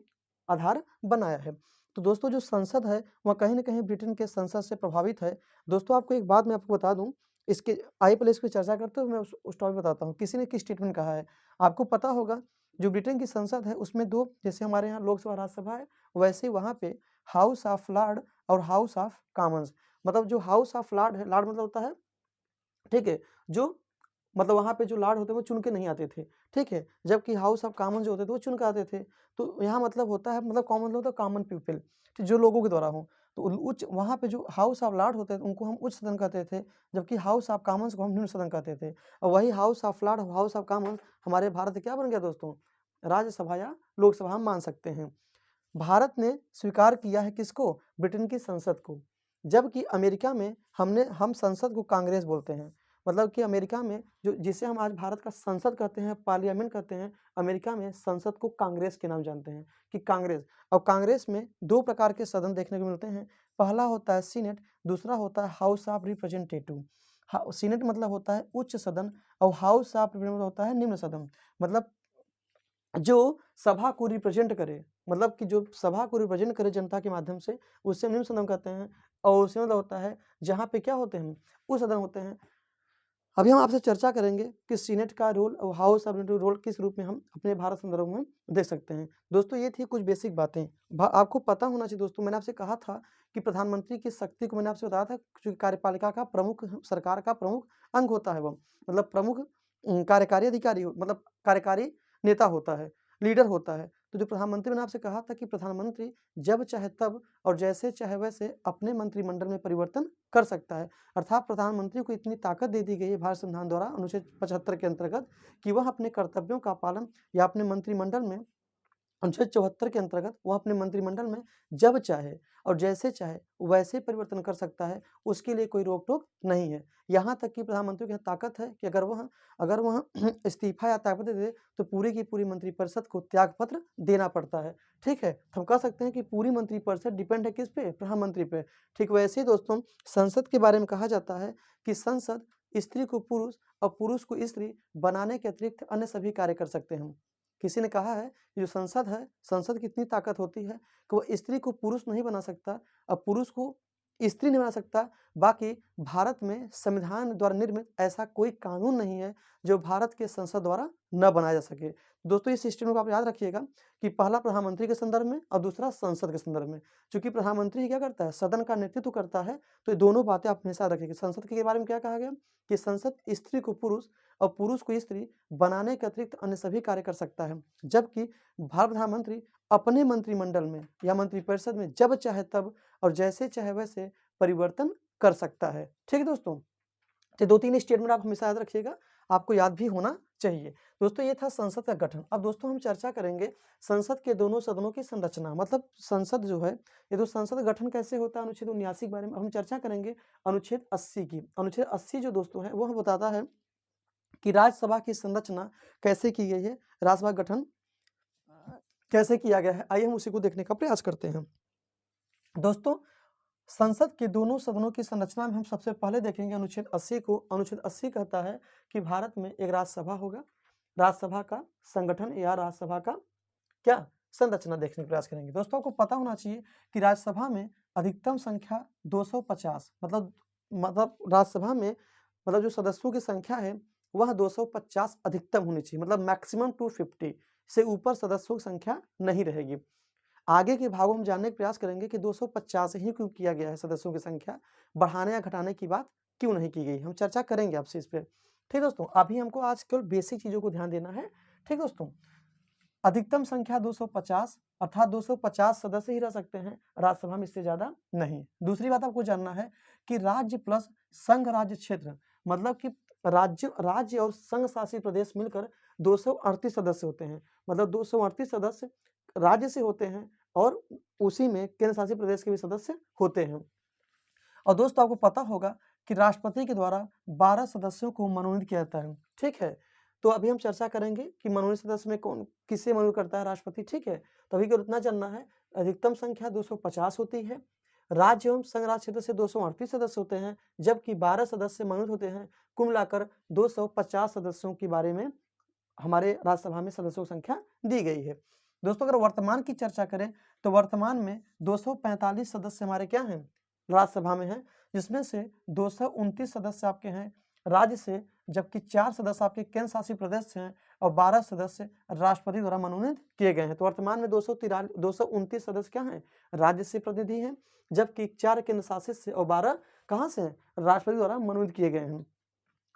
आधार बनाया है। तो दोस्तों जो संसद है, वह कहीं न कहीं ब्रिटेन के संसद से प्रभावित है। दोस्तों आपको एक बात मैं आपको बता दूँ, इसके आइए पहले इस पे चर्चा करते हुए मैं उस टॉपिक बताता हूँ। किसी ने किस स्टेटमेंट कहा है, आपको पता होगा, जो ब्रिटेन की संसद है उसमें 2, जैसे हमारे यहाँ लोकसभा, राज्यसभा है, वैसे ही वहाँ पे हाउस ऑफ लॉर्ड और हाउस ऑफ कॉमन्स, मतलब जो हाउस ऑफ लॉर्ड है, लॉर्ड मतलब होता है, ठीक है, जो मतलब वहाँ पे जो लॉर्ड होते हैं वो चुन के नहीं आते थे, ठीक है, जबकि हाउस ऑफ कॉमन जो होते थे वो चुन के आते थे। तो यहाँ मतलब होता है, मतलब कॉमन मतलब होता है कॉमन पीपल, जो लोगों के द्वारा हो। तो उच्च, वहाँ पे जो हाउस ऑफ लॉर्ड होते थे उनको हम उच्च सदन कहते थे, जबकि हाउस ऑफ कॉमन्स को हम निम्न सदन कहते थे। और वही house of Lord, house of Commons हमारे भारत क्या बन गया दोस्तों? राज्यसभा या लोकसभा हम मान सकते हैं। भारत ने स्वीकार किया है किसको? ब्रिटेन की संसद को। जबकि अमेरिका में हम संसद को कांग्रेस बोलते हैं। मतलब कि अमेरिका में जो, जिसे हम आज भारत का संसद कहते हैं, पार्लियामेंट कहते हैं, अमेरिका में संसद को कांग्रेस के नाम जानते हैं कि कांग्रेस। और कांग्रेस में 2 प्रकार के सदन देखने को मिलते हैं। पहला होता है सीनेट, दूसरा होता है हाउस ऑफ रिप्रेजेंटेटिव। सीनेट मतलब होता है उच्च सदन और हाउस ऑफ रिप्रेजेंटेटिव होता है निम्न सदन। मतलब जो सभा को रिप्रेजेंट करे, मतलब कि जो सभा को रिप्रेजेंट करे जनता के माध्यम से, उसे निम्न सदन कहते हैं। और उसे मतलब होता है जहाँ पे क्या होते हैं, उच्च सदन होते हैं, अभी हम आपसे चर्चा करेंगे कि सीनेट का रोल और हाउस ऑफ रिप्रेजेंटेटिव रोल किस रूप में हम अपने भारत संदर्भ में देख सकते हैं। दोस्तों ये थी कुछ बेसिक बातें। आपको पता होना चाहिए दोस्तों, मैंने आपसे कहा था कि प्रधानमंत्री की शक्ति को मैंने आपसे बताया था, क्योंकि कार्यपालिका का प्रमुख सरकार का प्रमुख अंग होता है वो, मतलब प्रमुख कार्यकारी अधिकारी मतलब कार्यकारी नेता होता है, लीडर होता है। तो जो प्रधानमंत्री, मैंने आपसे कहा था कि प्रधानमंत्री जब चाहे तब और जैसे चाहे वैसे अपने मंत्रिमंडल में परिवर्तन कर सकता है। अर्थात प्रधानमंत्री को इतनी ताकत दे दी गई है भारत संविधान द्वारा अनुच्छेद 75 के अंतर्गत कि वह अपने कर्तव्यों का पालन या अपने मंत्रिमंडल में अनुच्छेद 74 के अंतर्गत वह अपने मंत्रिमंडल में जब चाहे और जैसे चाहे वैसे परिवर्तन कर सकता है, उसके लिए कोई रोक-टोक नहीं है। यहाँ तक कि प्रधानमंत्री के यहाँ ताकत है कि अगर वह इस्तीफा या त्यागपत्र दे दे, तो पूरी की पूरी मंत्रिपरिषद को त्यागपत्र देना पड़ता है। ठीक है? तो हम कह सकते हैं कि पूरी मंत्रिपरिषद डिपेंड है किस पे? प्रधानमंत्री पे। ठीक वैसे ही दोस्तों, संसद के बारे में कहा जाता है कि संसद स्त्री को पुरुष और पुरुष को स्त्री बनाने के अतिरिक्त अन्य सभी कार्य कर सकते हैं। किसी ने कहा है कि जो संसद है, संसद की इतनी ताकत होती है कि वो स्त्री को पुरुष नहीं बना सकता और पुरुष को स्त्री नहीं बना सकता। बाकी भारत में संविधान द्वारा निर्मित ऐसा कोई कानून नहीं है जो भारत के संसद द्वारा न बनाया जा सके। दोस्तों इस सिस्टम को आप याद रखिएगा कि पहला प्रधानमंत्री के संदर्भ में और दूसरा संसद के संदर्भ में। चूँकि प्रधानमंत्री क्या करता है? सदन का नेतृत्व करता है, तो ये दोनों बातें आप हमेशा रखिएगा। संसद के बारे में क्या कहा गया कि संसद स्त्री को पुरुष और पुरुष को स्त्री बनाने के अतिरिक्त अन्य सभी कार्य कर सकता है। जबकि भारत प्रधानमंत्री अपने मंत्रिमंडल में या मंत्रिपरिषद में जब चाहे तब और जैसे चाहे वैसे परिवर्तन कर सकता है। ठीक है दोस्तों? तो 2-3 स्टेटमेंट आप हमेशा याद रखिएगा, आपको याद भी होना चाहिए। दोस्तों ये था संसद का गठन। अब दोस्तों हम चर्चा करेंगे संसद के दोनों सदनों की संरचना, मतलब संसद जो है, ये तो संसद का गठन कैसे होता है, अनुच्छेद 79 के बारे में हम चर्चा करेंगे। अनुच्छेद 80 की, अनुच्छेद 80 जो दोस्तों है वो हमें बताता है कि राज्यसभा की संरचना कैसे की गई है, राज्यसभा गठन कैसे किया गया है। आइए हम उसी को देखने का प्रयास करते हैं। दोस्तों संसद के दोनों सदनों की संरचना में हम सबसे पहले देखेंगे अनुच्छेद 80 को। अनुच्छेद 80 कहता है कि भारत में एक राज्यसभा होगा। राज्यसभा का संगठन या राज्यसभा का क्या संरचना देखने का प्रयास करेंगे। दोस्तों आपको पता होना चाहिए कि राज्यसभा में अधिकतम संख्या 250, मतलब राज्यसभा में मतलब जो सदस्यों की संख्या है वह 250 अधिकतम होनी चाहिए, मतलब मैक्सिमम 250 से ऊपर सदस्यों की संख्या नहीं रहेगी। आगे के भागों में जानने का प्रयास करेंगे कि 250 ही क्यों किया गया है, सदस्यों की संख्या बढ़ाने या घटाने की बात क्यों नहीं की गई। हम चर्चा करेंगे आपसे इस पे। ठीक दोस्तों, अभी हमको आज केवल बेसिक चीजों को ध्यान देना है। ठीक दोस्तों, अधिकतम संख्या 250 अर्थात 250 सदस्य ही रह सकते हैं राज्यसभा में, इससे ज्यादा नहीं। दूसरी बात आपको जानना है कि राज्य प्लस संघ राज्य क्षेत्र, मतलब कि राज्य और संघ शासित प्रदेश मिलकर 238 सदस्य होते हैं। मतलब 238 सदस्य राज्य से होते हैं और उसी में केंद्र शासित प्रदेश के भी सदस्य होते हैं। और दोस्तों आपको पता होगा कि राष्ट्रपति के द्वारा 12 सदस्यों को मनोनीत किया जाता है। ठीक है, तो अभी हम चर्चा करेंगे कि मनोनीत सदस्य में कौन किसे मनोनीत करता है, राष्ट्रपति। ठीक है, तो अभी को इतना जानना है, अधिकतम संख्या 250 होती है। राज्य एवं संघ राज्य क्षेत्र से 238 सदस्य होते हैं, जबकि 12 सदस्य मनोनीत होते हैं। कुल मिलाकर 250 सदस्यों के बारे में हमारे राज्यसभा में सदस्यों की संख्या दी गई है। दोस्तों अगर वर्तमान की चर्चा करें तो वर्तमान में 245 सदस्य हमारे क्या हैं, राज्यसभा में हैं, जिसमें से 229 सदस्य आपके हैं राज्य से, जबकि 4 सदस्य आपके केंद्र शासित प्रदेश से हैं और 12 सदस्य राष्ट्रपति द्वारा मनोनीत किए गए हैं। तो वर्तमान में 229 सदस्य क्या हैं, राज्य से प्रतिनिधि हैं, जबकि 4 केंद्र शासित से और 12 कहाँ से हैं, राष्ट्रपति द्वारा मनोनीत किए गए हैं।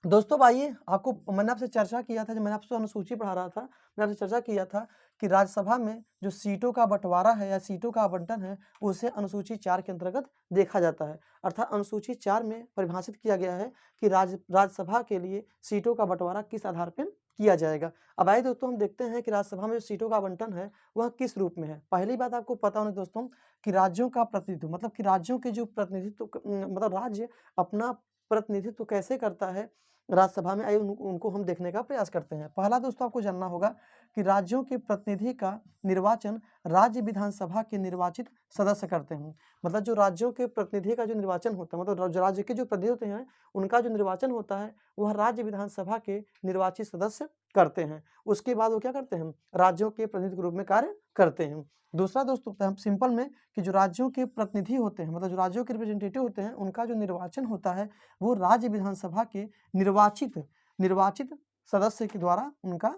दोस्तों आइए, आपको मैंने आपसे चर्चा किया था, जब मैंने आपसे अनुसूची पढ़ा रहा था, मैंने आपसे चर्चा किया था कि राज्यसभा में जो सीटों का बंटवारा है या सीटों का आवंटन है, उसे अनुसूची 4 के अंतर्गत देखा जाता है। अर्थात अनुसूची 4 में परिभाषित किया गया है कि राज्यसभा के लिए सीटों का बंटवारा किस आधार पर किया जाएगा। अब आइए दोस्तों हम देखते हैं कि राज्यसभा में जो सीटों का आवंटन है वह किस रूप में है। पहली बात आपको पता होना दोस्तों कि राज्यों का प्रतिनिधित्व, मतलब कि राज्यों के जो प्रतिनिधित्व, मतलब राज्य अपना प्रतिनिधित्व कैसे करता है राज्यसभा में, आइए उनको हम देखने का प्रयास करते हैं। पहला दोस्तों आपको जानना होगा कि राज्यों के प्रतिनिधि का निर्वाचन राज्य विधानसभा के निर्वाचित सदस्य करते हैं। मतलब जो राज्यों के प्रतिनिधि का जो निर्वाचन होता है, मतलब जो राज्य के जो प्रतिनिधि होते हैं उनका जो निर्वाचन होता है वह राज्य विधानसभा के निर्वाचित सदस्य करते हैं। उसके बाद वो क्या करते हैं, राज्यों के प्रतिनिधि के रूप में कार्य करते हैं। दूसरा दोस्तों सिंपल में कि जो राज्यों के प्रतिनिधि होते हैं, मतलब जो राज्यों के रिप्रेजेंटेटिव होते हैं, उनका जो निर्वाचन होता है वो राज्य विधानसभा के निर्वाचित सदस्य के द्वारा उनका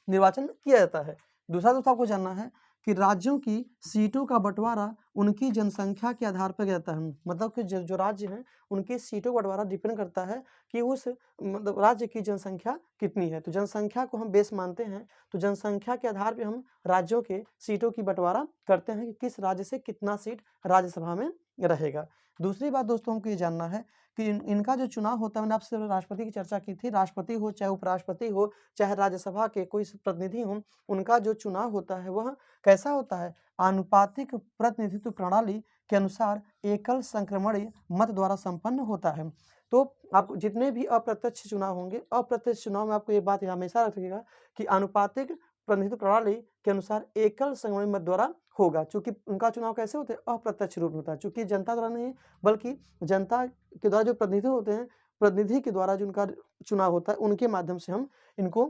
निर्वाचन किया जाता है। दूसरा दोस्तों आपको जानना है कि राज्यों की सीटों का बंटवारा उनकी जनसंख्या के आधार पर किया जाता है। मतलब कि जो राज्य हैं उनकी सीटों का बंटवारा डिपेंड करता है कि उस मतलब राज्य की जनसंख्या कितनी है। तो जनसंख्या को हम बेस मानते हैं, तो जनसंख्या के आधार पर हम राज्यों के सीटों की बंटवारा करते हैं कि किस राज्य से कितना सीट राज्यसभा में रहेगा। दूसरी बात दोस्तों हमको ये जानना है कि इनका जो चुनाव होता है, मैंने आपसे राष्ट्रपति की चर्चा की थी, राष्ट्रपति हो चाहे उपराष्ट्रपति हो चाहे राज्यसभा के कोई प्रतिनिधि हो, उनका जो चुनाव होता है वह कैसा होता है, आनुपातिक प्रतिनिधित्व प्रणाली के अनुसार एकल संक्रमणीय मत द्वारा संपन्न होता है। तो आप जितने भी अप्रत्यक्ष चुनाव होंगे, अप्रत्यक्ष चुनाव में आपको ये बात हमेशा रखिएगा कि आनुपातिक प्रतिनिधित्व प्रणाली के अनुसार एकल संक्रमणीय मत द्वारा होगा। चूंकि उनका चुनाव कैसे होते हैं, अप्रत्यक्ष रूप में होता है, चूंकि जनता द्वारा नहीं बल्कि जनता के द्वारा जो प्रतिनिधि होते हैं, प्रतिनिधि के द्वारा जो उनका चुनाव होता है उनके माध्यम से हम इनको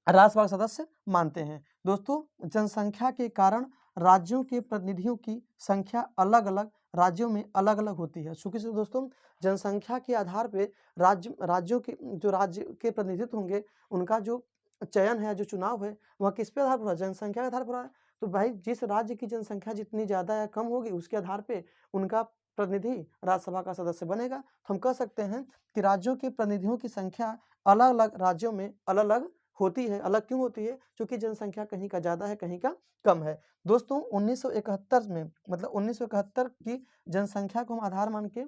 राज्यसभा सदस्य मानते हैं। दोस्तों जनसंख्या के कारण राज्यों के प्रतिनिधियों की संख्या अलग अलग राज्यों में अलग अलग होती है। चूंकि से दोस्तों जनसंख्या के आधार पे राज्यों के जो राज्य के प्रतिनिधित्व होंगे उनका जो चयन है, जो चुनाव है वह किस पे आधार पर, जनसंख्या के आधार पर है। तो भाई जिस राज्य की जनसंख्या जितनी ज्यादा या कम होगी उसके आधार पे उनका प्रतिनिधि राज्यसभा का सदस्य बनेगा। तो हम कह सकते हैं कि राज्यों के प्रतिनिधियों की संख्या अलग अलग राज्यों में अलग अलग होती है। अलग क्यों होती है, क्योंकि जनसंख्या कहीं का ज्यादा है कहीं का कम है। दोस्तों 1971 में, मतलब 1971 की जनसंख्या को हम आधार मान के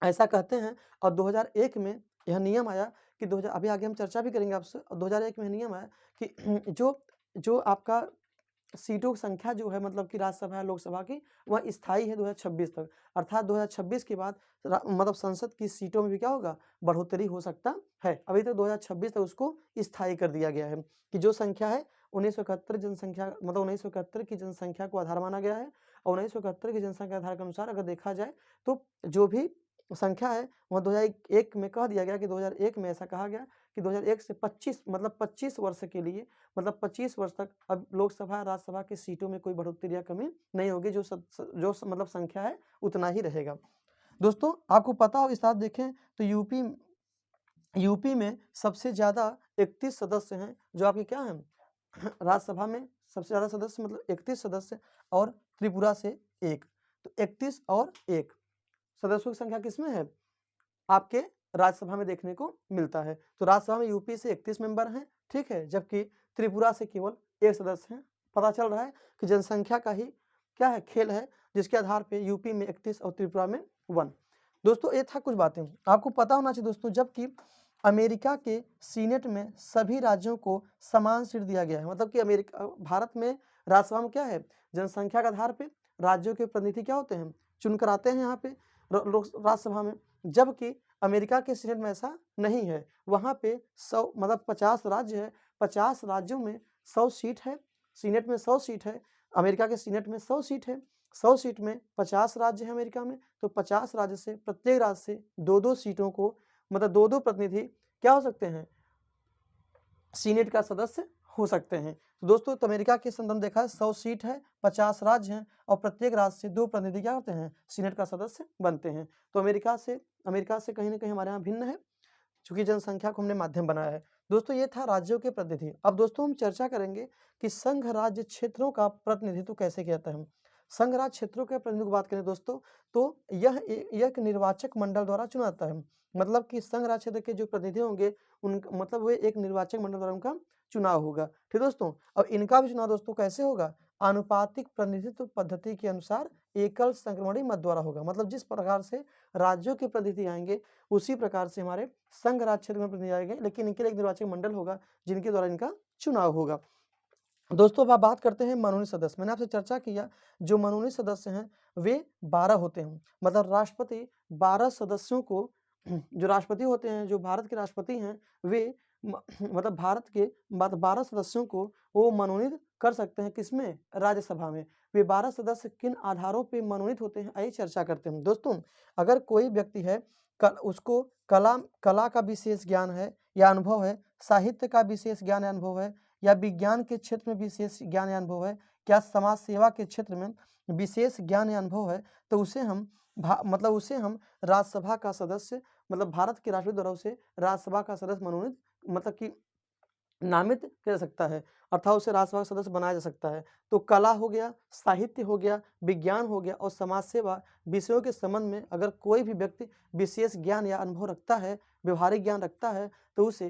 ऐसा कहते हैं, और 2001 में यह नियम आया कि 2000 अभी आगे हम चर्चा भी करेंगे आपसे, 2001 में नियम आया कि जो आपका सीटों की संख्या जो है, मतलब कि राज्यसभा लोकसभा की, वह स्थायी है 2026 तक। अर्थात 2026 के बाद मतलब संसद की सीटों में भी क्या होगा, बढ़ोतरी हो सकता है। अभी तक 2026 तक उसको स्थायी कर दिया गया है कि जो संख्या है 1971 जनसंख्या, मतलब 1971 की जनसंख्या को आधार माना गया है। और 1971 की जनसंख्या आधार के अनुसार अगर देखा जाए तो जो भी संख्या है वह 2001 में कह दिया गया कि 2001 में ऐसा कहा गया कि 2001 से 25 मतलब 25 वर्ष के लिए, मतलब 25 वर्ष तक अब लोकसभा राज्यसभा की सीटों में कोई बढ़ोतरी या कमी नहीं होगी। मतलब संख्या है उतना ही रहेगा। दोस्तों आपको पता हो, इस साथ देखें तो यूपी में सबसे ज्यादा 31 सदस्य हैं जो आपके क्या हैं राज्यसभा में सबसे ज्यादा सदस्य, मतलब 31 सदस्य, और त्रिपुरा से 1। तो 31 और 1 सदस्यों की संख्या किसमें है, आपके राज्यसभा में देखने को मिलता है। तो राज्यसभा में यूपी से 31 मेंबर हैं, ठीक है, जबकि त्रिपुरा से केवल 1 सदस्य हैं। पता चल रहा है कि जनसंख्या का ही क्या है, खेल है, जिसके आधार पे यूपी में 31 और त्रिपुरा में 1। दोस्तों ये था कुछ बातें आपको पता होना चाहिए दोस्तों। जबकि अमेरिका के सीनेट में सभी राज्यों को समान सीट दिया गया है। मतलब कि भारत में राज्यसभा में क्या है, जनसंख्या के आधार पे राज्यों के प्रतिनिधि क्या होते हैं, चुनकर आते हैं यहाँ पे राज्यसभा में। जबकि अमेरिका के सीनेट में ऐसा नहीं है, वहाँ पे 100 मतलब 50 राज्य है, 50 राज्यों में 100 सीट है। सीनेट में 100 सीट है, अमेरिका के सीनेट में 100 सीट है। 100 सीट में 50 राज्य है अमेरिका में, तो 50 राज्य से प्रत्येक राज्य से 2-2 सीटों को, मतलब 2-2 प्रतिनिधि क्या हो सकते हैं, सीनेट का सदस्य हो सकते हैं। तो दोस्तों तो अमेरिका के संदर्भ देखा है 100 सीट है, 50 राज्य हैं, और प्रत्येक राज्य से 2 प्रतिनिधि क्या होते हैं, सीनेट का सदस्य बनते हैं। तो अमेरिका से कहीं ना कहीं हमारे यहाँ भिन्न है, चूंकि जनसंख्या को हमने माध्यम बनाया है। दोस्तों ये था राज्यों के प्रतिनिधि। अब दोस्तों हम चर्चा करेंगे कि संघ राज्य क्षेत्रों का प्रतिनिधित्व कैसे किया जाता है। संघ राज्य क्षेत्रों के प्रतिनिधित्व की बात करें दोस्तों, तो यह एक निर्वाचक मंडल द्वारा चुना जाता है। मतलब कि संघ राज्य क्षेत्र के जो प्रतिनिधि होंगे उन मतलब वे एक निर्वाचक मंडल द्वारा उनका चुनाव होगा। ठीक दोस्तों, अब इनका भी चुनाव दोस्तों कैसे होगा, आनुपातिक प्रतिनिधित्व पद्धति के अनुसार एकल संक्रमणीय मत द्वारा होगा। मतलब जिस प्रकार से राज्यों के प्रतिनिधि आएंगे उसी प्रकार से हमारे संघ राज्य क्षेत्र में प्रतिनिधि आएंगे, लेकिन इनके लिए एक निर्वाचक मंडल होगा जिनके द्वारा इनका चुनाव होगा। दोस्तों अब बात करते हैं मनोनीत सदस्य। मैंने आपसे चर्चा किया जो मनोनीत सदस्य हैं वे 12 होते हैं। मतलब राष्ट्रपति 12 सदस्यों को, जो राष्ट्रपति होते हैं, जो भारत के राष्ट्रपति हैं, वे मतलब भारत के 12 सदस्यों को वो मनोनीत कर सकते हैं, किसमें? राज्यसभा में। वे 12 सदस्य किन आधारों पे मनोनीत होते हैं, आइए चर्चा करते हैं। दोस्तों, अगर कोई व्यक्ति है उसको कला का विशेष ज्ञान है या अनुभव है, साहित्य का विशेष ज्ञान या अनुभव है, या विज्ञान के क्षेत्र में विशेष ज्ञान या अनुभव है, क्या समाज सेवा के क्षेत्र में विशेष ज्ञान या अनुभव है, तो उसे हम राज्यसभा का सदस्य, मतलब भारत के राष्ट्रपति द्वारा उसे राज्यसभा का सदस्य मनोनीत, मतलब कि नामित किया जा सकता है, अर्थात उसे राज्यसभा का सदस्य बनाया जा सकता है। तो कला हो गया, साहित्य हो गया, विज्ञान हो गया और समाज सेवा विषयों के संबंध में अगर कोई भी व्यक्ति विशेष ज्ञान या अनुभव रखता है, व्यवहारिक ज्ञान रखता है, तो उसे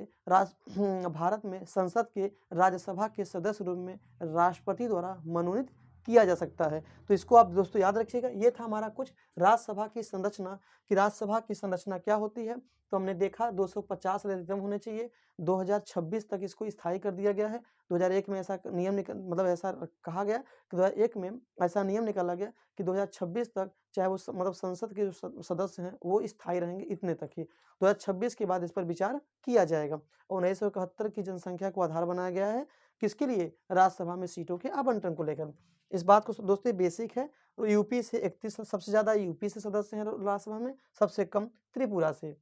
भारत में संसद के राज्यसभा के सदस्य रूप में राष्ट्रपति द्वारा मनोनीत किया जा सकता है। तो इसको आप दोस्तों याद रखिएगा। ये था हमारा कुछ राज्यसभा की संरचना, कि राज्यसभा की संरचना क्या होती है। तो हमने देखा 250 अधिकतम होने चाहिए, 2026 तक इसको स्थायी कर दिया गया है। 2001 में ऐसा नियम मतलब ऐसा कहा गया कि 2001 में ऐसा नियम निकाला गया कि 2026 तक चाहे वो मतलब संसद के जो सदस्य हैं वो स्थायी रहेंगे, इतने तक ही। 2026 के बाद इस पर विचार किया जाएगा। और 1971 की जनसंख्या को आधार बनाया गया है, किसके लिए? राज्यसभा में सीटों के आवंटन को लेकर। इस बात को दोस्तों बेसिक है। तो यूपी से 31, सबसे ज्यादा यूपी से सदस्य हैं राज्यसभा में, सबसे कम त्रिपुरा से।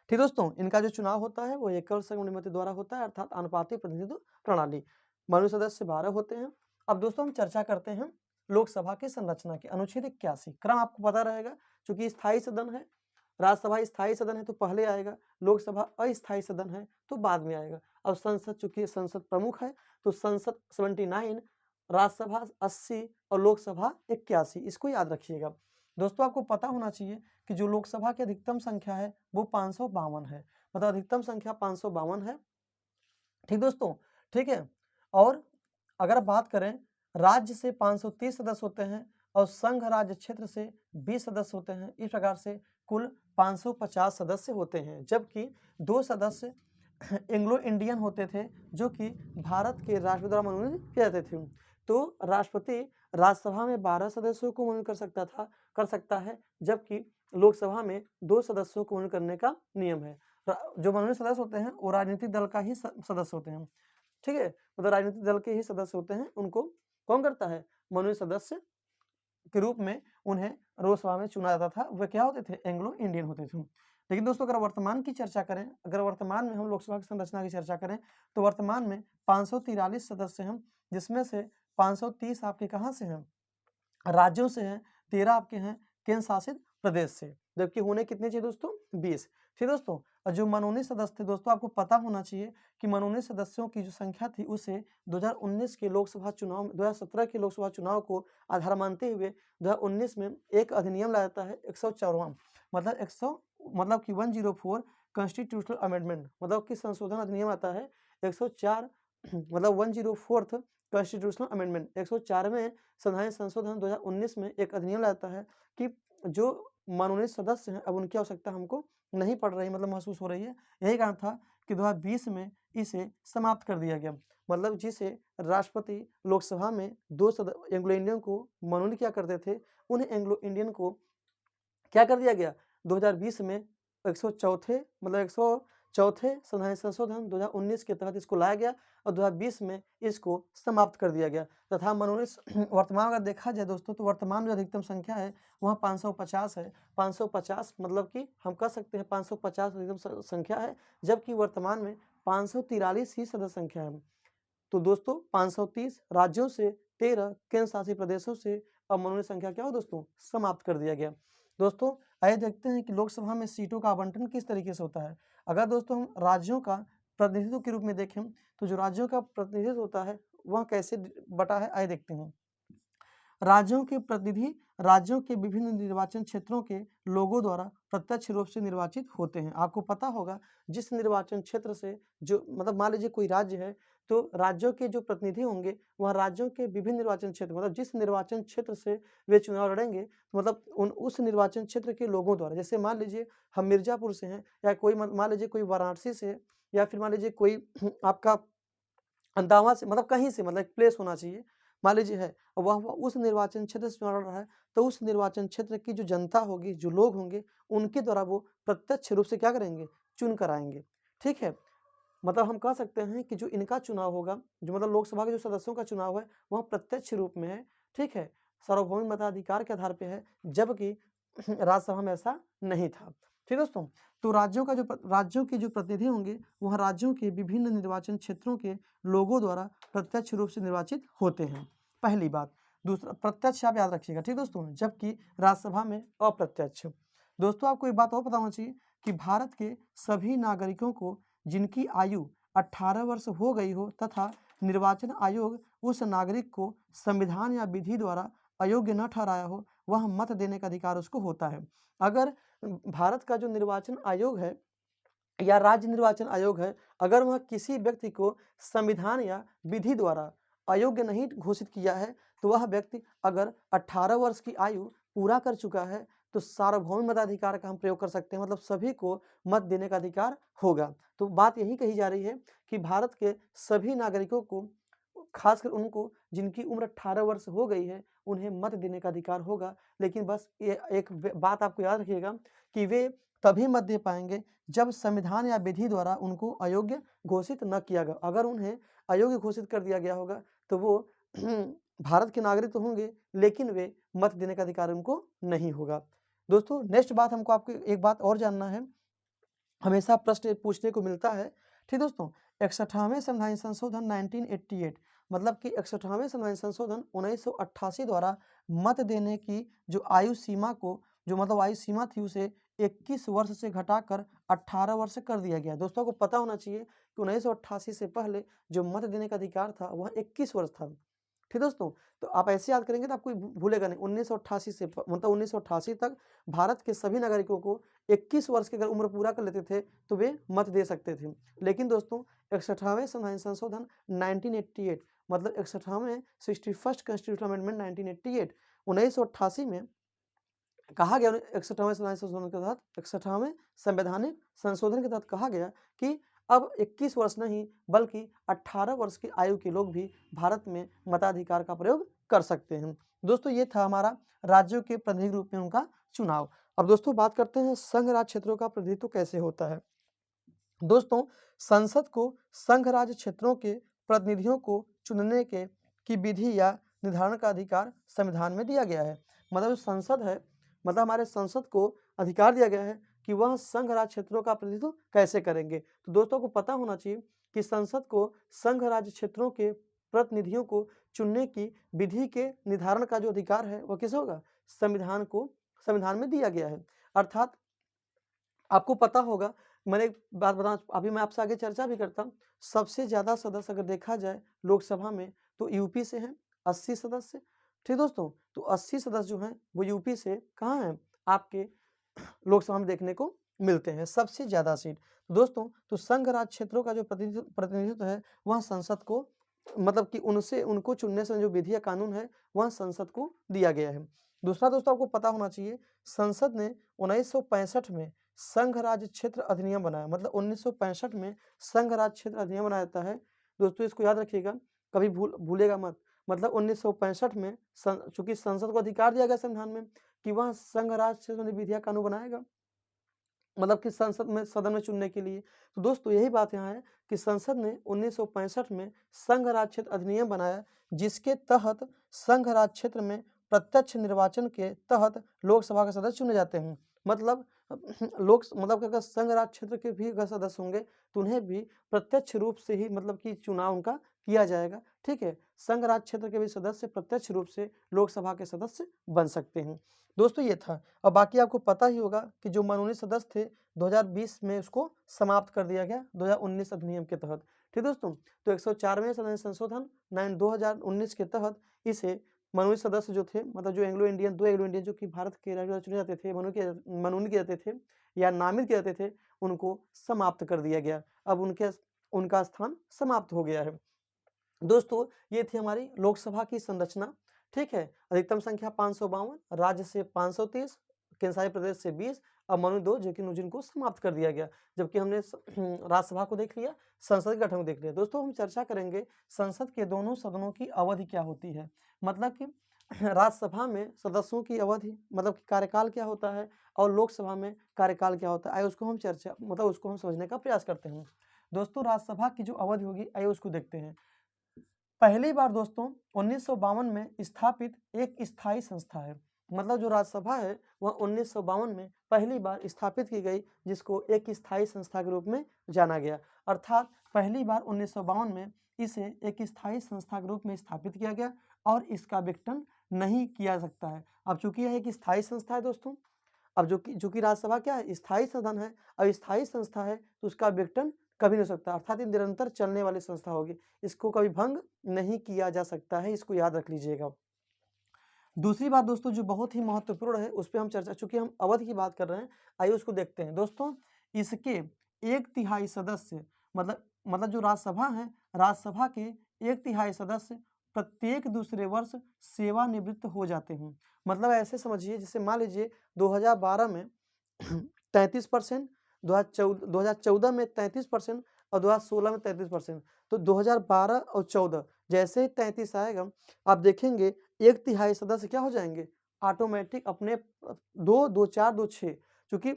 ठीक दोस्तों, इनका जो चुनाव होता है वो एकल सर्वसम्मति द्वारा होता है, अर्थात अनुपातिक प्रतिनिधित्व प्रणाली। मनोनीत सदस्य 12 होते हैं। अब दोस्तों हम चर्चा करते हैं लोकसभा की संरचना की। अनुच्छेद 81 क्रम आपको पता रहेगा, चूंकि स्थायी सदन है, राज्यसभा स्थायी सदन है तो पहले आएगा, लोकसभा अस्थायी सदन है तो बाद में आएगा। अब संसद, चूंकि संसद प्रमुख है तो संसद 79, राज्यसभा 80 और लोकसभा 81, इसको याद रखिएगा। दोस्तों आपको पता होना चाहिए कि जो लोकसभा की अधिकतम संख्या है वो 552 है, मतलब अधिकतम संख्या 552 है। ठीक दोस्तों, ठीक है। और अगर बात करें, राज्य से 530 सदस्य होते हैं और संघ राज्य क्षेत्र से 20 सदस्य होते हैं। इस प्रकार से कुल 550 सदस्य होते हैं, जबकि 2 सदस्य एंग्लो इंडियन होते थे जो कि भारत के राष्ट्रपति द्वारा मनोनीत किए जाते थे। तो राष्ट्रपति राज्यसभा में 12 सदस्यों को मनोनीत कर सकता है, जबकि लोकसभा में 2 सदस्यों को मनोनीत करने का नियम है। जो मनोनीत सदस्य होते हैं वो राजनीतिक दल का ही सदस्य होते हैं। ठीक है, मतलब राजनीतिक दल के ही सदस्य होते हैं, उनको कौन करता है? मनोनीत सदस्य के रूप में उन्हें लोकसभा में चुना जाता था। वे क्या होते थे? एंग्लो इंडियन होते थे। लेकिन दोस्तों अगर वर्तमान की चर्चा करें, अगर वर्तमान में हम लोकसभा की संरचना की चर्चा करें, तो वर्तमान में 543 सदस्य हैं, जिसमें से 530 आपके कहाँ से हैं? राज्यों से हैं, 13 आपके हैं केंद्र शासित प्रदेश से, जबकि होने कितने चाहिए दोस्तों? 20। ठीक दोस्तों, और जो मनोनीत सदस्य थे दोस्तों, आपको पता होना चाहिए कि मनोनीत सदस्यों की जो संख्या थी उसे 2019 के लोकसभा चुनाव, 2017 के लोकसभा चुनाव को आधार मानते हुए 2019 में एक अधिनियम लाया जाता है 104वां, मतलब 104 कॉन्स्टिट्यूशनल अमेंडमेंट, मतलब कि संशोधन अधिनियम आता है 104, मतलब 104th कॉन्स्टिट्यूशनल अमेंडमेंट, 104वें संविधान संशोधन 2019 में एक अधिनियम लाता है कि जो मनोनीत सदस्य हैं अब उनकी आवश्यकता हमको नहीं पड़ रही, मतलब महसूस हो रही है। यही कारण था कि 2020 में इसे समाप्त कर दिया गया। मतलब जिसे राष्ट्रपति लोकसभा में 2 एंग्लो इंडियन को मनोनीत किया करते थे, उन एंग्लो इंडियन को क्या कर दिया गया? 2020 में 104 मतलब 104 संविधान संशोधन 2019 के तहत इसको लाया गया और 2020 में इसको समाप्त कर दिया गया तथा मनोनीत वर्तमान अगर देखा जाए दोस्तों, तो वर्तमान में जो अधिकतम संख्या है वह 550 है। 550 मतलब कि हम कह सकते हैं 550 अधिकतम संख्या है, जबकि वर्तमान में 543 ही सदस्य संख्या है। तो दोस्तों 530 राज्यों से, 13 केंद्र शासित प्रदेशों से अब मनोनीत संख्या क्या हो दोस्तों? समाप्त कर दिया गया। दोस्तों आइए देखते हैं कि लोकसभा में सीटों का आवंटन किस तरीके से होता है। अगर दोस्तों हम राज्यों का प्रतिनिधित्व के रूप में देखें, तो जो राज्यों का प्रतिनिधित्व होता है वह कैसे बटा है, आइए देखते हैं। राज्यों के प्रतिनिधि राज्यों के विभिन्न निर्वाचन क्षेत्रों के लोगों द्वारा प्रत्यक्ष रूप से निर्वाचित होते हैं। आपको पता होगा जिस निर्वाचन क्षेत्र से, जो मतलब मान लीजिए कोई राज्य है, तो राज्यों के जो प्रतिनिधि होंगे वह राज्यों के विभिन्न निर्वाचन क्षेत्र, मतलब जिस निर्वाचन क्षेत्र से वे चुनाव लड़ेंगे, तो मतलब उस निर्वाचन क्षेत्र के लोगों द्वारा, जैसे मान लीजिए हम मिर्जापुर से हैं, या कोई मान लीजिए कोई वाराणसी से, या फिर मान लीजिए कोई आपका अंदावा से, मतलब कहीं से, मतलब एक प्लेस होना चाहिए, मान लीजिए है, वह उस निर्वाचन क्षेत्र से चुनाव लड़ रहा है, तो उस निर्वाचन क्षेत्र की जो जनता होगी, जो लोग होंगे, उनके द्वारा वो प्रत्यक्ष रूप से क्या करेंगे? चुन कर आएंगे। ठीक है, मतलब हम कह सकते हैं कि जो इनका चुनाव होगा, जो मतलब लोकसभा के जो सदस्यों का चुनाव है, वह प्रत्यक्ष रूप में है, ठीक है? सार्वभौमिक मताधिकार के आधार पे है, जबकि राज्यसभा में ऐसा नहीं था। ठीक है दोस्तों? तो राज्यों के जो प्रतिनिधि होंगे, वह राज्यों के विभिन्न निर्वाचन क्षेत्रों के लोगों द्वारा प्रत्यक्ष रूप से निर्वाचित होते हैं, पहली बात। दूसरा, प्रत्यक्ष आप याद रखिएगा, ठीक दोस्तों? जबकि राज्यसभा में अप्रत्यक्ष। दोस्तों आपको एक बात और पता होना चाहिए कि भारत के सभी नागरिकों को जिनकी आयु 18 वर्ष हो गई हो तथा निर्वाचन आयोग उस नागरिक को संविधान या विधि द्वारा अयोग्य न ठहराया हो, वह मत देने का अधिकार उसको होता है। अगर भारत का जो निर्वाचन आयोग है या राज्य निर्वाचन आयोग है, अगर वह किसी व्यक्ति को संविधान या विधि द्वारा अयोग्य नहीं घोषित किया है, तो वह व्यक्ति अगर 18 वर्ष की आयु पूरा कर चुका है, तो सार्वभौमिक मताधिकार का हम प्रयोग कर सकते हैं, मतलब सभी को मत देने का अधिकार होगा। तो बात यही कही जा रही है कि भारत के सभी नागरिकों को, खासकर उनको जिनकी उम्र 18 वर्ष हो गई है, उन्हें मत देने का अधिकार होगा। लेकिन बस ये एक बात आपको याद रखिएगा कि वे तभी मत दे पाएंगे जब संविधान या विधि द्वारा उनको अयोग्य घोषित न किया गया। अगर उन्हें अयोग्य घोषित कर दिया गया होगा, तो वो भारत के नागरिक तो होंगे, लेकिन वे मत देने का अधिकार उनको नहीं होगा। दोस्तों नेक्स्ट बात, हमको आपको एक बात और जानना है, हमेशा प्रश्न पूछने को मिलता है, ठीक दोस्तों? 61वें संविधान संशोधन 1988, मतलब कि 61वें संविधान संशोधन 1988 द्वारा मत देने की जो आयु सीमा को, जो मतलब आयु सीमा थी, उसे 21 वर्ष से घटाकर 18 वर्ष कर दिया गया। दोस्तों को पता होना चाहिए कि 1988 से पहले जो मत देने का अधिकार था वह 21 वर्ष था। ठीक दोस्तों? तो आप ऐसे याद करेंगे तो आपको भूलेगा नहीं। 1988 से मतलब 1988 तक भारत के सभी नागरिकों को 21 वर्ष की अगर उम्र पूरा कर लेते थे, तो वे मत दे सकते थे। लेकिन दोस्तों 61वें संविधान संशोधन 1988, मतलब 61वें 61st कॉन्स्टिट्यूशनल अमेंडमेंट 1988, 1988 में कहा गया, 61वें संविधान संशोधन के तहत, 61वें संवैधानिक संशोधन के तहत कहा गया कि अब 21 वर्ष नहीं बल्कि 18 वर्ष की आयु के लोग भी भारत में मताधिकार का प्रयोग कर सकते हैं। दोस्तों ये था हमारा राज्यों के प्रतिनिधि रूप में उनका चुनाव। अब दोस्तों बात करते हैं संघ राज्य क्षेत्रों का प्रतिनिधित्व कैसे होता है। दोस्तों संसद को संघ राज्य क्षेत्रों के प्रतिनिधियों को चुनने की विधि या निर्धारण का अधिकार संविधान में दिया गया है। मतलब जो संसद है, मतलब हमारे संसद को अधिकार दिया गया है कि वह संघ राज्य क्षेत्रों का प्रतिनिधित्व कैसे करेंगे। तो दोस्तों को पता होना चाहिए कि संसद को संघ राज्य क्षेत्रों के प्रतिनिधियों को चुनने की विधि के निर्धारण का जो अधिकार है वह किसे होगा, संविधान में दिया गया है। अर्थात आपको पता होगा, मैंने एक बात बताऊं, अभी मैं आपसे आगे चर्चा भी करता हूं, सबसे ज्यादा सदस्य अगर देखा जाए लोकसभा में तो यूपी से हैं 80 सदस्य। ठीक दोस्तों, तो 80 सदस्य जो हैं वो यूपी से कहाँ हैं, आपके लोकसभा में देखने को मिलते हैं, सबसे ज्यादा सीट। दोस्तों तो संघ राज्य क्षेत्रों का जो प्रतिनिधित्व है वह संसद को, मतलब कि उनको चुनने से जो विधि या कानून है वह संसद को दिया गया है। दूसरा दोस्तों आपको पता होना चाहिए, संसद ने 1965 में संघ राज्य क्षेत्र अधिनियम बनाया, मतलब 1965 में संघ राज्य क्षेत्र अधिनियम बनाया जाता है। दोस्तों इसको याद रखिएगा, कभी भूलेगा मत। मतलब 1965 में चूंकि संसद को अधिकार दिया गया संविधान में कि वह संघ राज्य क्षेत्र विधि या कानून बनाएगा, मतलब कि संसद में, सदन में चुनने के लिए। तो दोस्तों यही बात यहाँ है कि संसद ने 1965 में संघ राज्य क्षेत्र अधिनियम बनाया, जिसके तहत संघ राज्य क्षेत्र में प्रत्यक्ष निर्वाचन के तहत लोकसभा के सदस्य चुने जाते हैं। मतलब मतलब अगर संघ राज्य क्षेत्र के भी अगर सदस्य होंगे तो उन्हें भी प्रत्यक्ष रूप से ही, मतलब कि चुनाव उनका किया जाएगा। ठीक है, संघ राज्य क्षेत्र के भी सदस्य प्रत्यक्ष रूप से लोकसभा के सदस्य बन सकते हैं। दोस्तों ये था। और बाकी आपको पता ही होगा कि जो मनोनीत सदस्य थे 2020 में उसको समाप्त कर दिया गया 2019 अधिनियम के तहत। ठीक दोस्तों, तो 104वें संशोधन 2019 के तहत इसे मनोनीत सदस्य जो थे, मतलब जो एंग्लो इंडियन, 2 एंग्लो इंडियन जो कि भारत के राज्यपाल चुने जाते थे, मनोनीत किए जाते थे या नामित किए जाते थे, उनको समाप्त कर दिया गया। अब उनका स्थान समाप्त हो गया है। दोस्तों ये थी हमारी लोकसभा की संरचना। ठीक है, अधिकतम संख्या 552, राज्य से 530, केंद्रशासित प्रदेश से 20 और मनोनीत 2 जिनको समाप्त कर दिया गया। जबकि हमने राज्यसभा को देख लिया, संसद के गठन को देख लिया। दोस्तों हम चर्चा करेंगे संसद के दोनों सदनों की अवधि क्या होती है, मतलब कि राज्यसभा में सदस्यों की अवधि, मतलब कि कार्यकाल क्या होता है, और लोकसभा में कार्यकाल क्या होता है, उसको हम समझने का प्रयास करते हैं। दोस्तों राज्यसभा की जो अवधि होगी आइए उसको देखते हैं। पहली बार दोस्तों 1952 में स्थापित एक स्थायी संस्था है, मतलब जो राज्यसभा है वह 1952 में पहली बार स्थापित की गई, जिसको एक स्थायी संस्था के रूप में जाना गया। अर्थात पहली बार 1952 में इसे एक स्थायी संस्था के रूप में स्थापित किया गया और इसका विघटन नहीं किया सकता है। अब चूंकि यह एक स्थायी संस्था है दोस्तों, अब जो कि राज्यसभा क्या है, स्थायी सदन है, और स्थायी संस्था है तो उसका विघटन कभी नहीं हो सकता, अर्थात ये निरंतर चलने वाली संस्था होगी, इसको कभी भंग नहीं किया जा सकता है, इसको याद रख लीजिएगा। दूसरी बात दोस्तों जो बहुत ही महत्वपूर्ण है उस पर हम चर्चा, चूंकि हम अवधि की बात कर रहे हैं आइए उसको देखते हैं। दोस्तों इसके 1/3 सदस्य मतलब जो राज्यसभा है, राज्यसभा के 1/3 सदस्य प्रत्येक दूसरे वर्ष सेवानिवृत्त हो जाते हैं। मतलब ऐसे समझिए, जैसे मान लीजिए 2012 में 33%, 2014 में 33% और 2016 में 33%, तो 2012 और 14 जैसे ही 33 आएगा आप देखेंगे 1/3 सदस्य क्या हो जाएंगे, ऑटोमेटिक अपने 2 2 4 2 6, क्योंकि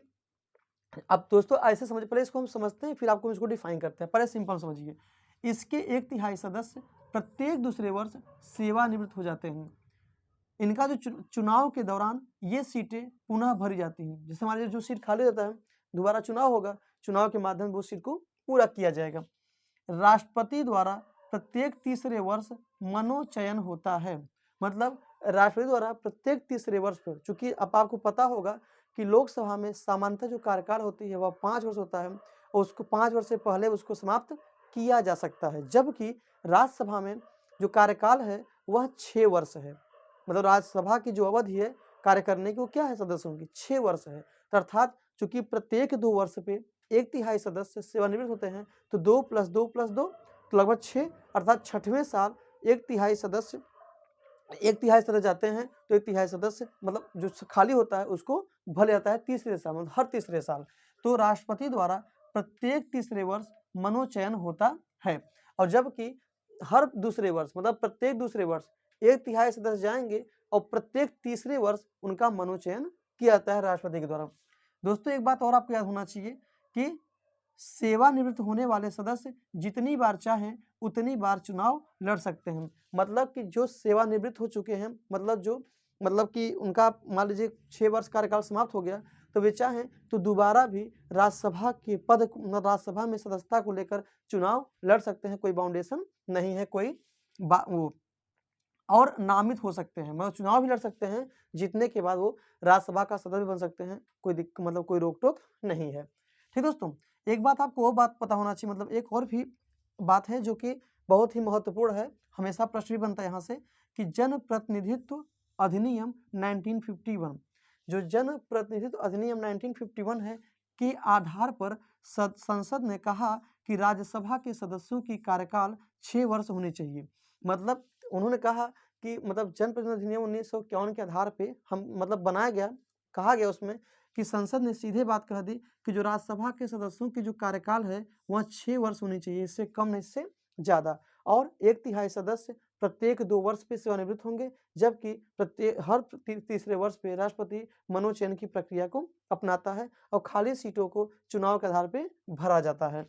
अब दोस्तों ऐसे समझ, पहले इसको हम समझते हैं फिर आपको इसको डिफाइन करते हैं। पहले सिंपल समझिए, इसके 1/3 सदस्य प्रत्येक दूसरे वर्ष सेवानिवृत्त हो जाते हैं। इनका जो चुनाव के दौरान ये सीटें पुनः भरी जाती हैं, जैसे हमारे जो सीट खाली रहता है दोबारा चुनाव होगा, चुनाव के माध्यम से वो सीट को पूरा किया जाएगा। राष्ट्रपति द्वारा प्रत्येक तीसरे वर्ष मनोचयन होता है, मतलब राष्ट्रपति द्वारा प्रत्येक तीसरे वर्ष पर, चूंकि अब आपको पता होगा कि लोकसभा में सामान्यतः जो कार्यकाल होती है वह 5 वर्ष होता है और उसको 5 वर्ष से पहले उसको समाप्त किया जा सकता है, जबकि राज्यसभा में जो कार्यकाल है वह 6 वर्ष है। मतलब राज्यसभा की जो अवधि है कार्य करने की वो क्या है सदस्यों की, 6 वर्ष है। अर्थात चूंकि प्रत्येक 2 वर्ष पे 1/3 सदस्य सेवानिवृत्त होते हैं, तो 2 + 2 + 2 तो लगभग 6, अर्थात 6वें साल 1/3 सदस्य 1/3 सदस्य जाते हैं, तो 1/3 सदस्य मतलब जो खाली होता है उसको भर जाता है तीसरे साल, मतलब हर तीसरे साल। तो राष्ट्रपति द्वारा प्रत्येक तीसरे वर्ष मनोचयन होता है, और जबकि हर दूसरे वर्ष मतलब प्रत्येक दूसरे वर्ष 1/3 सदस्य जाएंगे और प्रत्येक तीसरे वर्ष उनका मनोचयन किया जाता है राष्ट्रपति के द्वारा। दोस्तों एक बात और आपको याद होना चाहिए कि सेवानिवृत्त होने वाले सदस्य जितनी बार चाहें उतनी बार चुनाव लड़ सकते हैं। मतलब कि जो सेवानिवृत्त हो चुके हैं, मतलब कि उनका मान लीजिए 6 वर्ष कार्यकाल समाप्त हो गया, तो वे चाहें तो दोबारा भी राज्यसभा के राज्यसभा में सदस्यता को लेकर चुनाव लड़ सकते हैं, कोई बाउंडेशन नहीं है, कोई वो और नामित हो सकते हैं, मतलब चुनाव भी लड़ सकते हैं, जीतने के बाद वो राज्यसभा का सदस्य बन सकते हैं, कोई मतलब कोई रोक टोक नहीं है। ठीक दोस्तों, एक बात आपको वो बात पता होना चाहिए, मतलब एक और भी बात है जो कि बहुत ही महत्वपूर्ण है, हमेशा प्रश्न भी बनता है यहाँ से कि जन प्रतिनिधित्व अधिनियम 1951, जो जन प्रतिनिधित्व अधिनियम 1951 है के आधार पर संसद ने कहा कि राज्यसभा के सदस्यों की कार्यकाल 6 वर्ष होनी चाहिए। मतलब उन्होंने कहा कि मतलब जन प्रतिनिधि अधिनियम 1951 के आधार पे हम मतलब बनाया गया, कहा गया उसमें कि संसद ने सीधे बात कह दी कि जो राज्यसभा के सदस्यों की जो कार्यकाल है वह 6 वर्ष होनी चाहिए, इससे कम नहीं इससे ज्यादा, और 1/3 सदस्य प्रत्येक 2 वर्ष पे सेवानिवृत्त होंगे, जबकि प्रत्येक हर तीसरे वर्ष पे राष्ट्रपति मनोचयन की प्रक्रिया को अपनाता है और खाली सीटों को चुनाव के आधार पे भरा जाता है।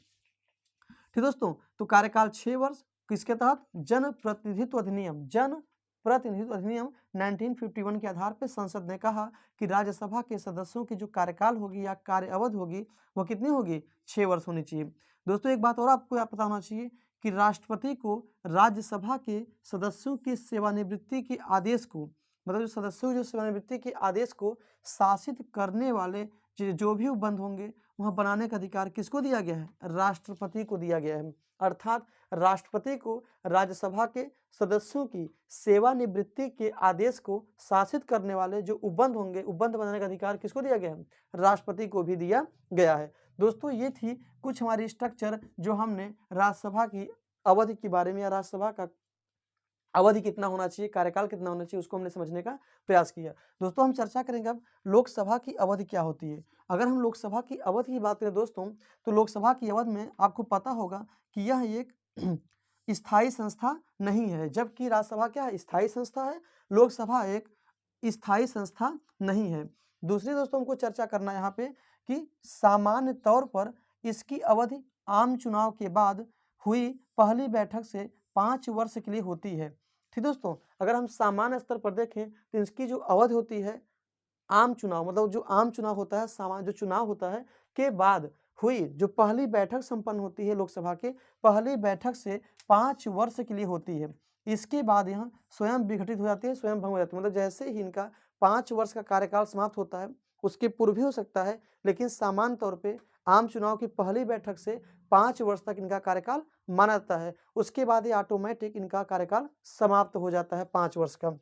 ठीक दोस्तों, तो कार्यकाल 6 वर्ष किसके तहत, जन प्रतिनिधित्व अधिनियम 1951 के आधार पर संसद ने कहा कि राज्यसभा के सदस्यों की जो कार्यकाल होगी या कार्य अवधि होगी वह कितनी होगी, 6 वर्ष होनी चाहिए। दोस्तों एक बात और आपको पता होना चाहिए कि राष्ट्रपति को राज्यसभा के सदस्यों की सेवानिवृत्ति के आदेश को, मतलब जो सदस्यों जो सेवानिवृत्ति के आदेश को शासित करने वाले जो भी उपबंध होंगे वह बनाने का अधिकार किसको दिया गया है, राष्ट्रपति को दिया गया है। अर्थात राष्ट्रपति को राज्यसभा के सदस्यों की सेवानिवृत्ति के आदेश को शासित करने वाले जो उपबंध होंगे, उपबंध बनाने का अधिकार किसको दिया गया है, राष्ट्रपति को भी दिया गया है। दोस्तों ये थी कुछ हमारी स्ट्रक्चर जो हमने राज्यसभा की अवधि के बारे में, या राज्यसभा का अवधि कितना होना चाहिए, कार्यकाल कितना होना चाहिए, उसको हमने समझने का प्रयास किया। दोस्तों हम चर्चा करेंगे अब लोकसभा की अवधि क्या होती है। अगर हम लोकसभा की अवधि की बात करें दोस्तों, तो लोकसभा की अवधि में आपको पता होगा कि यह एक स्थायी संस्था नहीं है, जबकि राज्यसभा क्या है, स्थायी संस्था है, लोकसभा एक स्थायी संस्था नहीं है। दूसरी दोस्तों हमको चर्चा करना है यहाँ पे कि सामान्य तौर पर इसकी अवधि आम चुनाव के बाद हुई पहली बैठक से 5 वर्ष के लिए होती है। ठीक दोस्तों, अगर हम सामान्य स्तर पर देखें तो इसकी जो अवधि होती है आम चुनाव, मतलब जो आम चुनाव होता है, जो चुनाव होता है के बाद हुई जो पहली बैठक संपन्न होती है लोकसभा की, पहली बैठक से 5 वर्ष के लिए होती है। इसके बाद यह स्वयं विघटित हो जाती है, स्वयं भंग हो जाती है। मतलब जैसे ही इनका 5 वर्ष का कार्यकाल समाप्त होता है, उसके पूर्व भी हो सकता है, लेकिन सामान्य तौर पे आम चुनाव की पहली बैठक से 5 वर्ष तक इनका कार्यकाल माना जाता है। उसके बाद ये ऑटोमेटिक इनका कार्यकाल समाप्त हो जाता है 5 वर्ष का।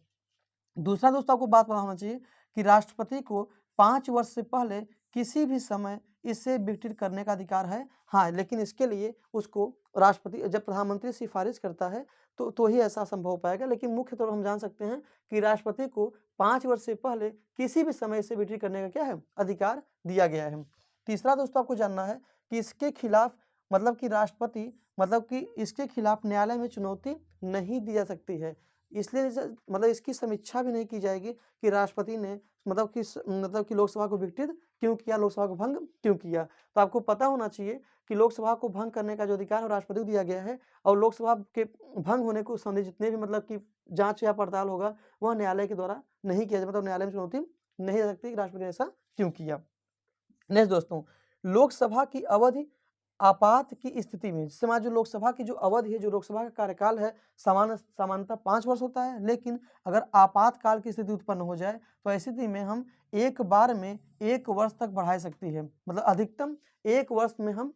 दूसरा दोस्तों आपको बात पता होना चाहिए कि राष्ट्रपति को 5 वर्ष से पहले किसी भी समय इसे विघटित करने का अधिकार है। हाँ, लेकिन इसके लिए उसको राष्ट्रपति जब प्रधानमंत्री सिफारिश करता है तो ही ऐसा संभव हो पाएगा। लेकिन मुख्य तौर पर हम जान सकते हैं कि राष्ट्रपति को 5 वर्ष से पहले किसी भी समय इसे विघटित करने का क्या है, अधिकार दिया गया है। तीसरा दोस्तों आपको जानना है कि इसके खिलाफ मतलब कि राष्ट्रपति मतलब कि इसके खिलाफ न्यायालय में चुनौती नहीं दी जा सकती है। इसलिए मतलब इसकी समीक्षा भी नहीं की जाएगी कि राष्ट्रपति ने मतलब कि लोकसभा को विघटित क्यों किया, लोकसभा को भंग क्यों किया। तो आपको पता होना चाहिए कि लोकसभा को भंग करने का जो अधिकार है राष्ट्रपति को दिया गया है, और लोकसभा के भंग होने को संबंधित जितने भी मतलब कि जांच या पड़ताल होगा वह न्यायालय के द्वारा नहीं किया जाए, मतलब न्यायालय में चुनौती नहीं जा सकती कि राष्ट्रपति ने ऐसा क्यों किया। नेक्स्ट दोस्तों, लोकसभा की अवधि आपात की स्थिति में, जिससे हमारा जो लोकसभा की जो अवधि है, जो लोकसभा का कार्यकाल है, सामान्यतः 5 वर्ष होता है, लेकिन अगर आपातकाल की स्थिति उत्पन्न हो जाए तो ऐसी स्थिति में हम एक बार में 1 वर्ष तक बढ़ा सकती है। मतलब अधिकतम 1 वर्ष में हम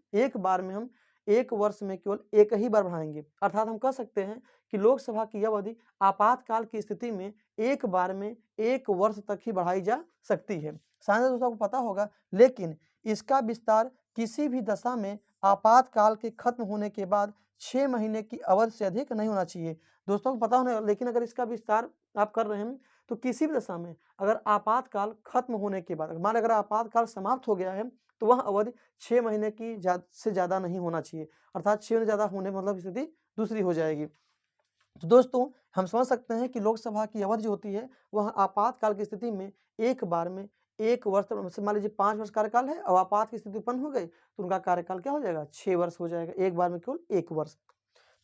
1 वर्ष में केवल एक ही बार बढ़ाएंगे। अर्थात हम कह सकते हैं कि लोकसभा की अवधि आपातकाल की स्थिति में एक बार में 1 वर्ष तक ही बढ़ाई जा सकती है। शायद दोस्तों को पता होगा, लेकिन इसका विस्तार किसी भी दशा में आपातकाल के खत्म होने के बाद 6 महीने की अवधि से अधिक नहीं होना चाहिए। दोस्तों को पता होना, लेकिन अगर इसका विस्तार आप कर रहे हैं तो किसी भी दशा में अगर आपातकाल खत्म होने के बाद, मान अगर आपातकाल समाप्त हो गया है तो वह अवधि 6 महीने की से ज़्यादा नहीं होना चाहिए। अर्थात 6 से ज़्यादा होने मतलब स्थिति दूसरी हो जाएगी। तो दोस्तों हम समझ सकते हैं कि लोकसभा की अवधि जो होती है वह आपातकाल की स्थिति में एक बार में 1 वर्ष तक, मान लीजिए 5 वर्ष कार्यकाल है और आपात की स्थिति उत्पन्न हो गई तो उनका कार्यकाल क्या हो जाएगा, 6 वर्ष हो जाएगा, एक बार में केवल 1 वर्ष।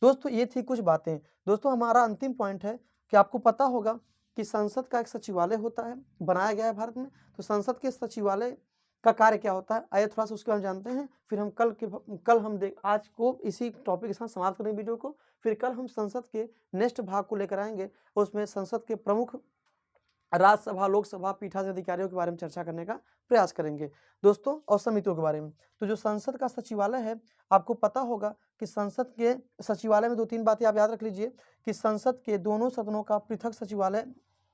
दोस्तों ये थी कुछ बातें। दोस्तों हमारा अंतिम पॉइंट है कि आपको पता होगा कि संसद का एक सचिवालय होता है, बनाया गया है भारत में। तो संसद के सचिवालय का कार्य क्या होता है, आइए थोड़ा सा उसके बारे में जानते हैं। फिर हम कल हम आज को इसी टॉपिक के साथ समाप्त करेंगे वीडियो को। फिर कल हम संसद के नेक्स्ट भाग को लेकर आएंगे, उसमें संसद के प्रमुख राज्यसभा, लोकसभा, पीठासीन अधिकारियों के बारे में चर्चा करने का प्रयास करेंगे दोस्तों, और समितियों के बारे में। तो जो संसद का सचिवालय है, आपको पता होगा कि संसद के सचिवालय में 2-3 बातें आप याद रख लीजिए कि संसद के दोनों सदनों का पृथक सचिवालय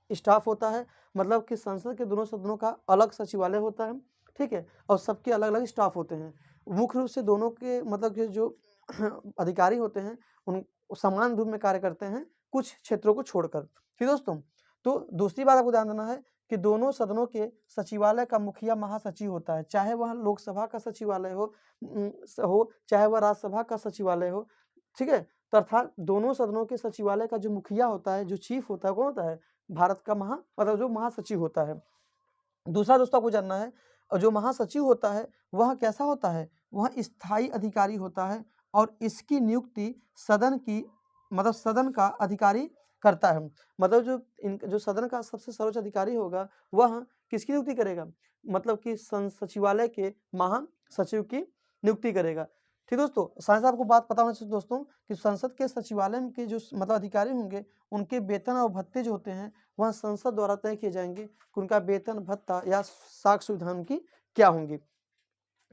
स्टाफ होता है। मतलब कि संसद के दोनों सदनों का अलग सचिवालय होता है, ठीक है, और सबके अलग अलग स्टाफ होते हैं। मुख्य रूप से दोनों के मतलब कि जो अधिकारी होते हैं उन समान रूप में कार्य करते हैं कुछ क्षेत्रों को छोड़कर। ठीक दोस्तों, तो दूसरी बात आपको ध्यान देना है कि दोनों सदनों के सचिवालय का मुखिया महासचिव होता है, चाहे वह लोकसभा का सचिवालय हो चाहे वह राज्यसभा का सचिवालय हो, ठीक है। तो अर्थात दोनों सदनों के सचिवालय का जो मुखिया होता है, जो चीफ होता है, कौन होता है, भारत का मतलब जो महासचिव होता है। दूसरा दोस्तों आपको जानना है, और जो महासचिव होता है वह कैसा होता है, वह स्थायी अधिकारी होता है, और इसकी नियुक्ति सदन की मतलब सदन का अधिकारी करता है। मतलब जो सदन का सबसे सर्वोच्च अधिकारी होगा वह किसकी नियुक्ति करेगा, मतलब कि सचिवालय के महासचिव की नियुक्ति करेगा। ठीक दोस्तों, साथ ही आपको बात पता होना चाहिए दोस्तों कि संसद के सचिवालय के जो मतलब अधिकारी होंगे उनके वेतन और भत्ते जो होते हैं वह संसद द्वारा तय किए जाएंगे कि उनका वेतन, भत्ता या साख सुविधा उनकी क्या होंगी।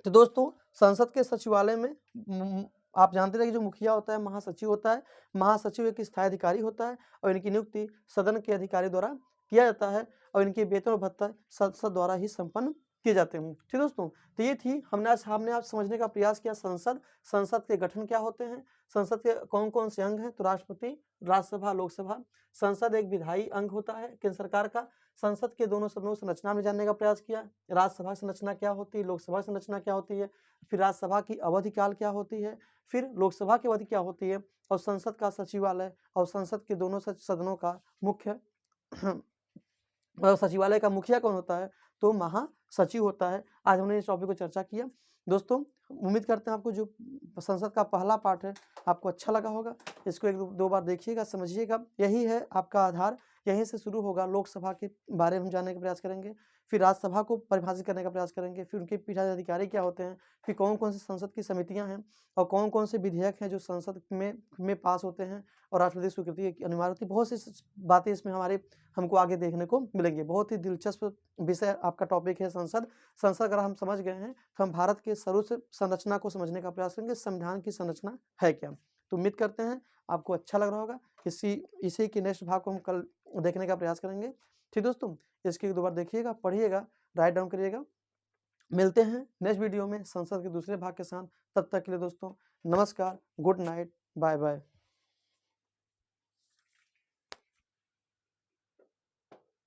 तो दोस्तों संसद के सचिवालय में आप जानते हैं कि जो मुखिया होता है महासचिव होता है। महासचिव एक स्थायी अधिकारी होता है और इनकी नियुक्ति सदन के अधिकारी द्वारा किया जाता है, और इनके वेतन और भत्ता संसद द्वारा ही संपन्न किए जाते हैं। ठीक दोस्तों, तो ये थी हमने आज समझने का प्रयास किया संसद के गठन क्या होते हैं, संसद के कौन कौन से अंग हैं। तो राष्ट्रपति, राज्यसभा, लोकसभा। संसद एक विधायी अंग होता है केंद्र सरकार का। संसद के दोनों सदनों की संरचना में जानने का प्रयास किया, राज्यसभा संरचना क्या होती है, लोकसभा संरचना क्या होती है, फिर राज्यसभा की अवधि काल क्या होती है, फिर लोकसभा की अवधि क्या होती है, और संसद का सचिवालय और संसद के दोनों सदनों का मुख्य सचिवालय का मुखिया कौन होता है, तो महासचिव होता है। आज हमने इस टॉपिक को चर्चा किया दोस्तों। उम्मीद करते हैं आपको जो संसद का पहला पार्ट है आपको अच्छा लगा होगा। इसको एक दो बार देखिएगा, समझिएगा। यही है आपका आधार, यहीं से शुरू होगा। लोकसभा के बारे में हम जानने का प्रयास करेंगे, फिर राज्यसभा को परिभाषित करने का प्रयास करेंगे, फिर उनके पीठाधिकारी क्या होते हैं, फिर कौन-कौन सी संसद की समितियाँ हैं और कौन-कौन से विधेयक हैं जो संसद में पास होते हैं और राष्ट्रपति स्वीकृति की अनिवार्य होती है। बहुत सी बातें इसमें हमको आगे देखने को मिलेंगी। बहुत ही दिलचस्प विषय आपका टॉपिक है संसद। संसद अगर हम समझ गए हैं तो हम भारत के सर्वोच्च संरचना को समझने का प्रयास करेंगे, संविधान की संरचना है क्या। तो उम्मीद करते हैं आपको अच्छा लग रहा होगा। इसी के नेक्स्ट भाग को हम कल देखने का प्रयास करेंगे। ठीक दोस्तों, इसकी एक दो बार देखिएगा, पढ़िएगा, राइट डाउन करिएगा। मिलते हैं नेक्स्ट वीडियो में संसद के दूसरे भाग के साथ। तब तक के लिए दोस्तों नमस्कार, गुड नाइट, बाय बाय।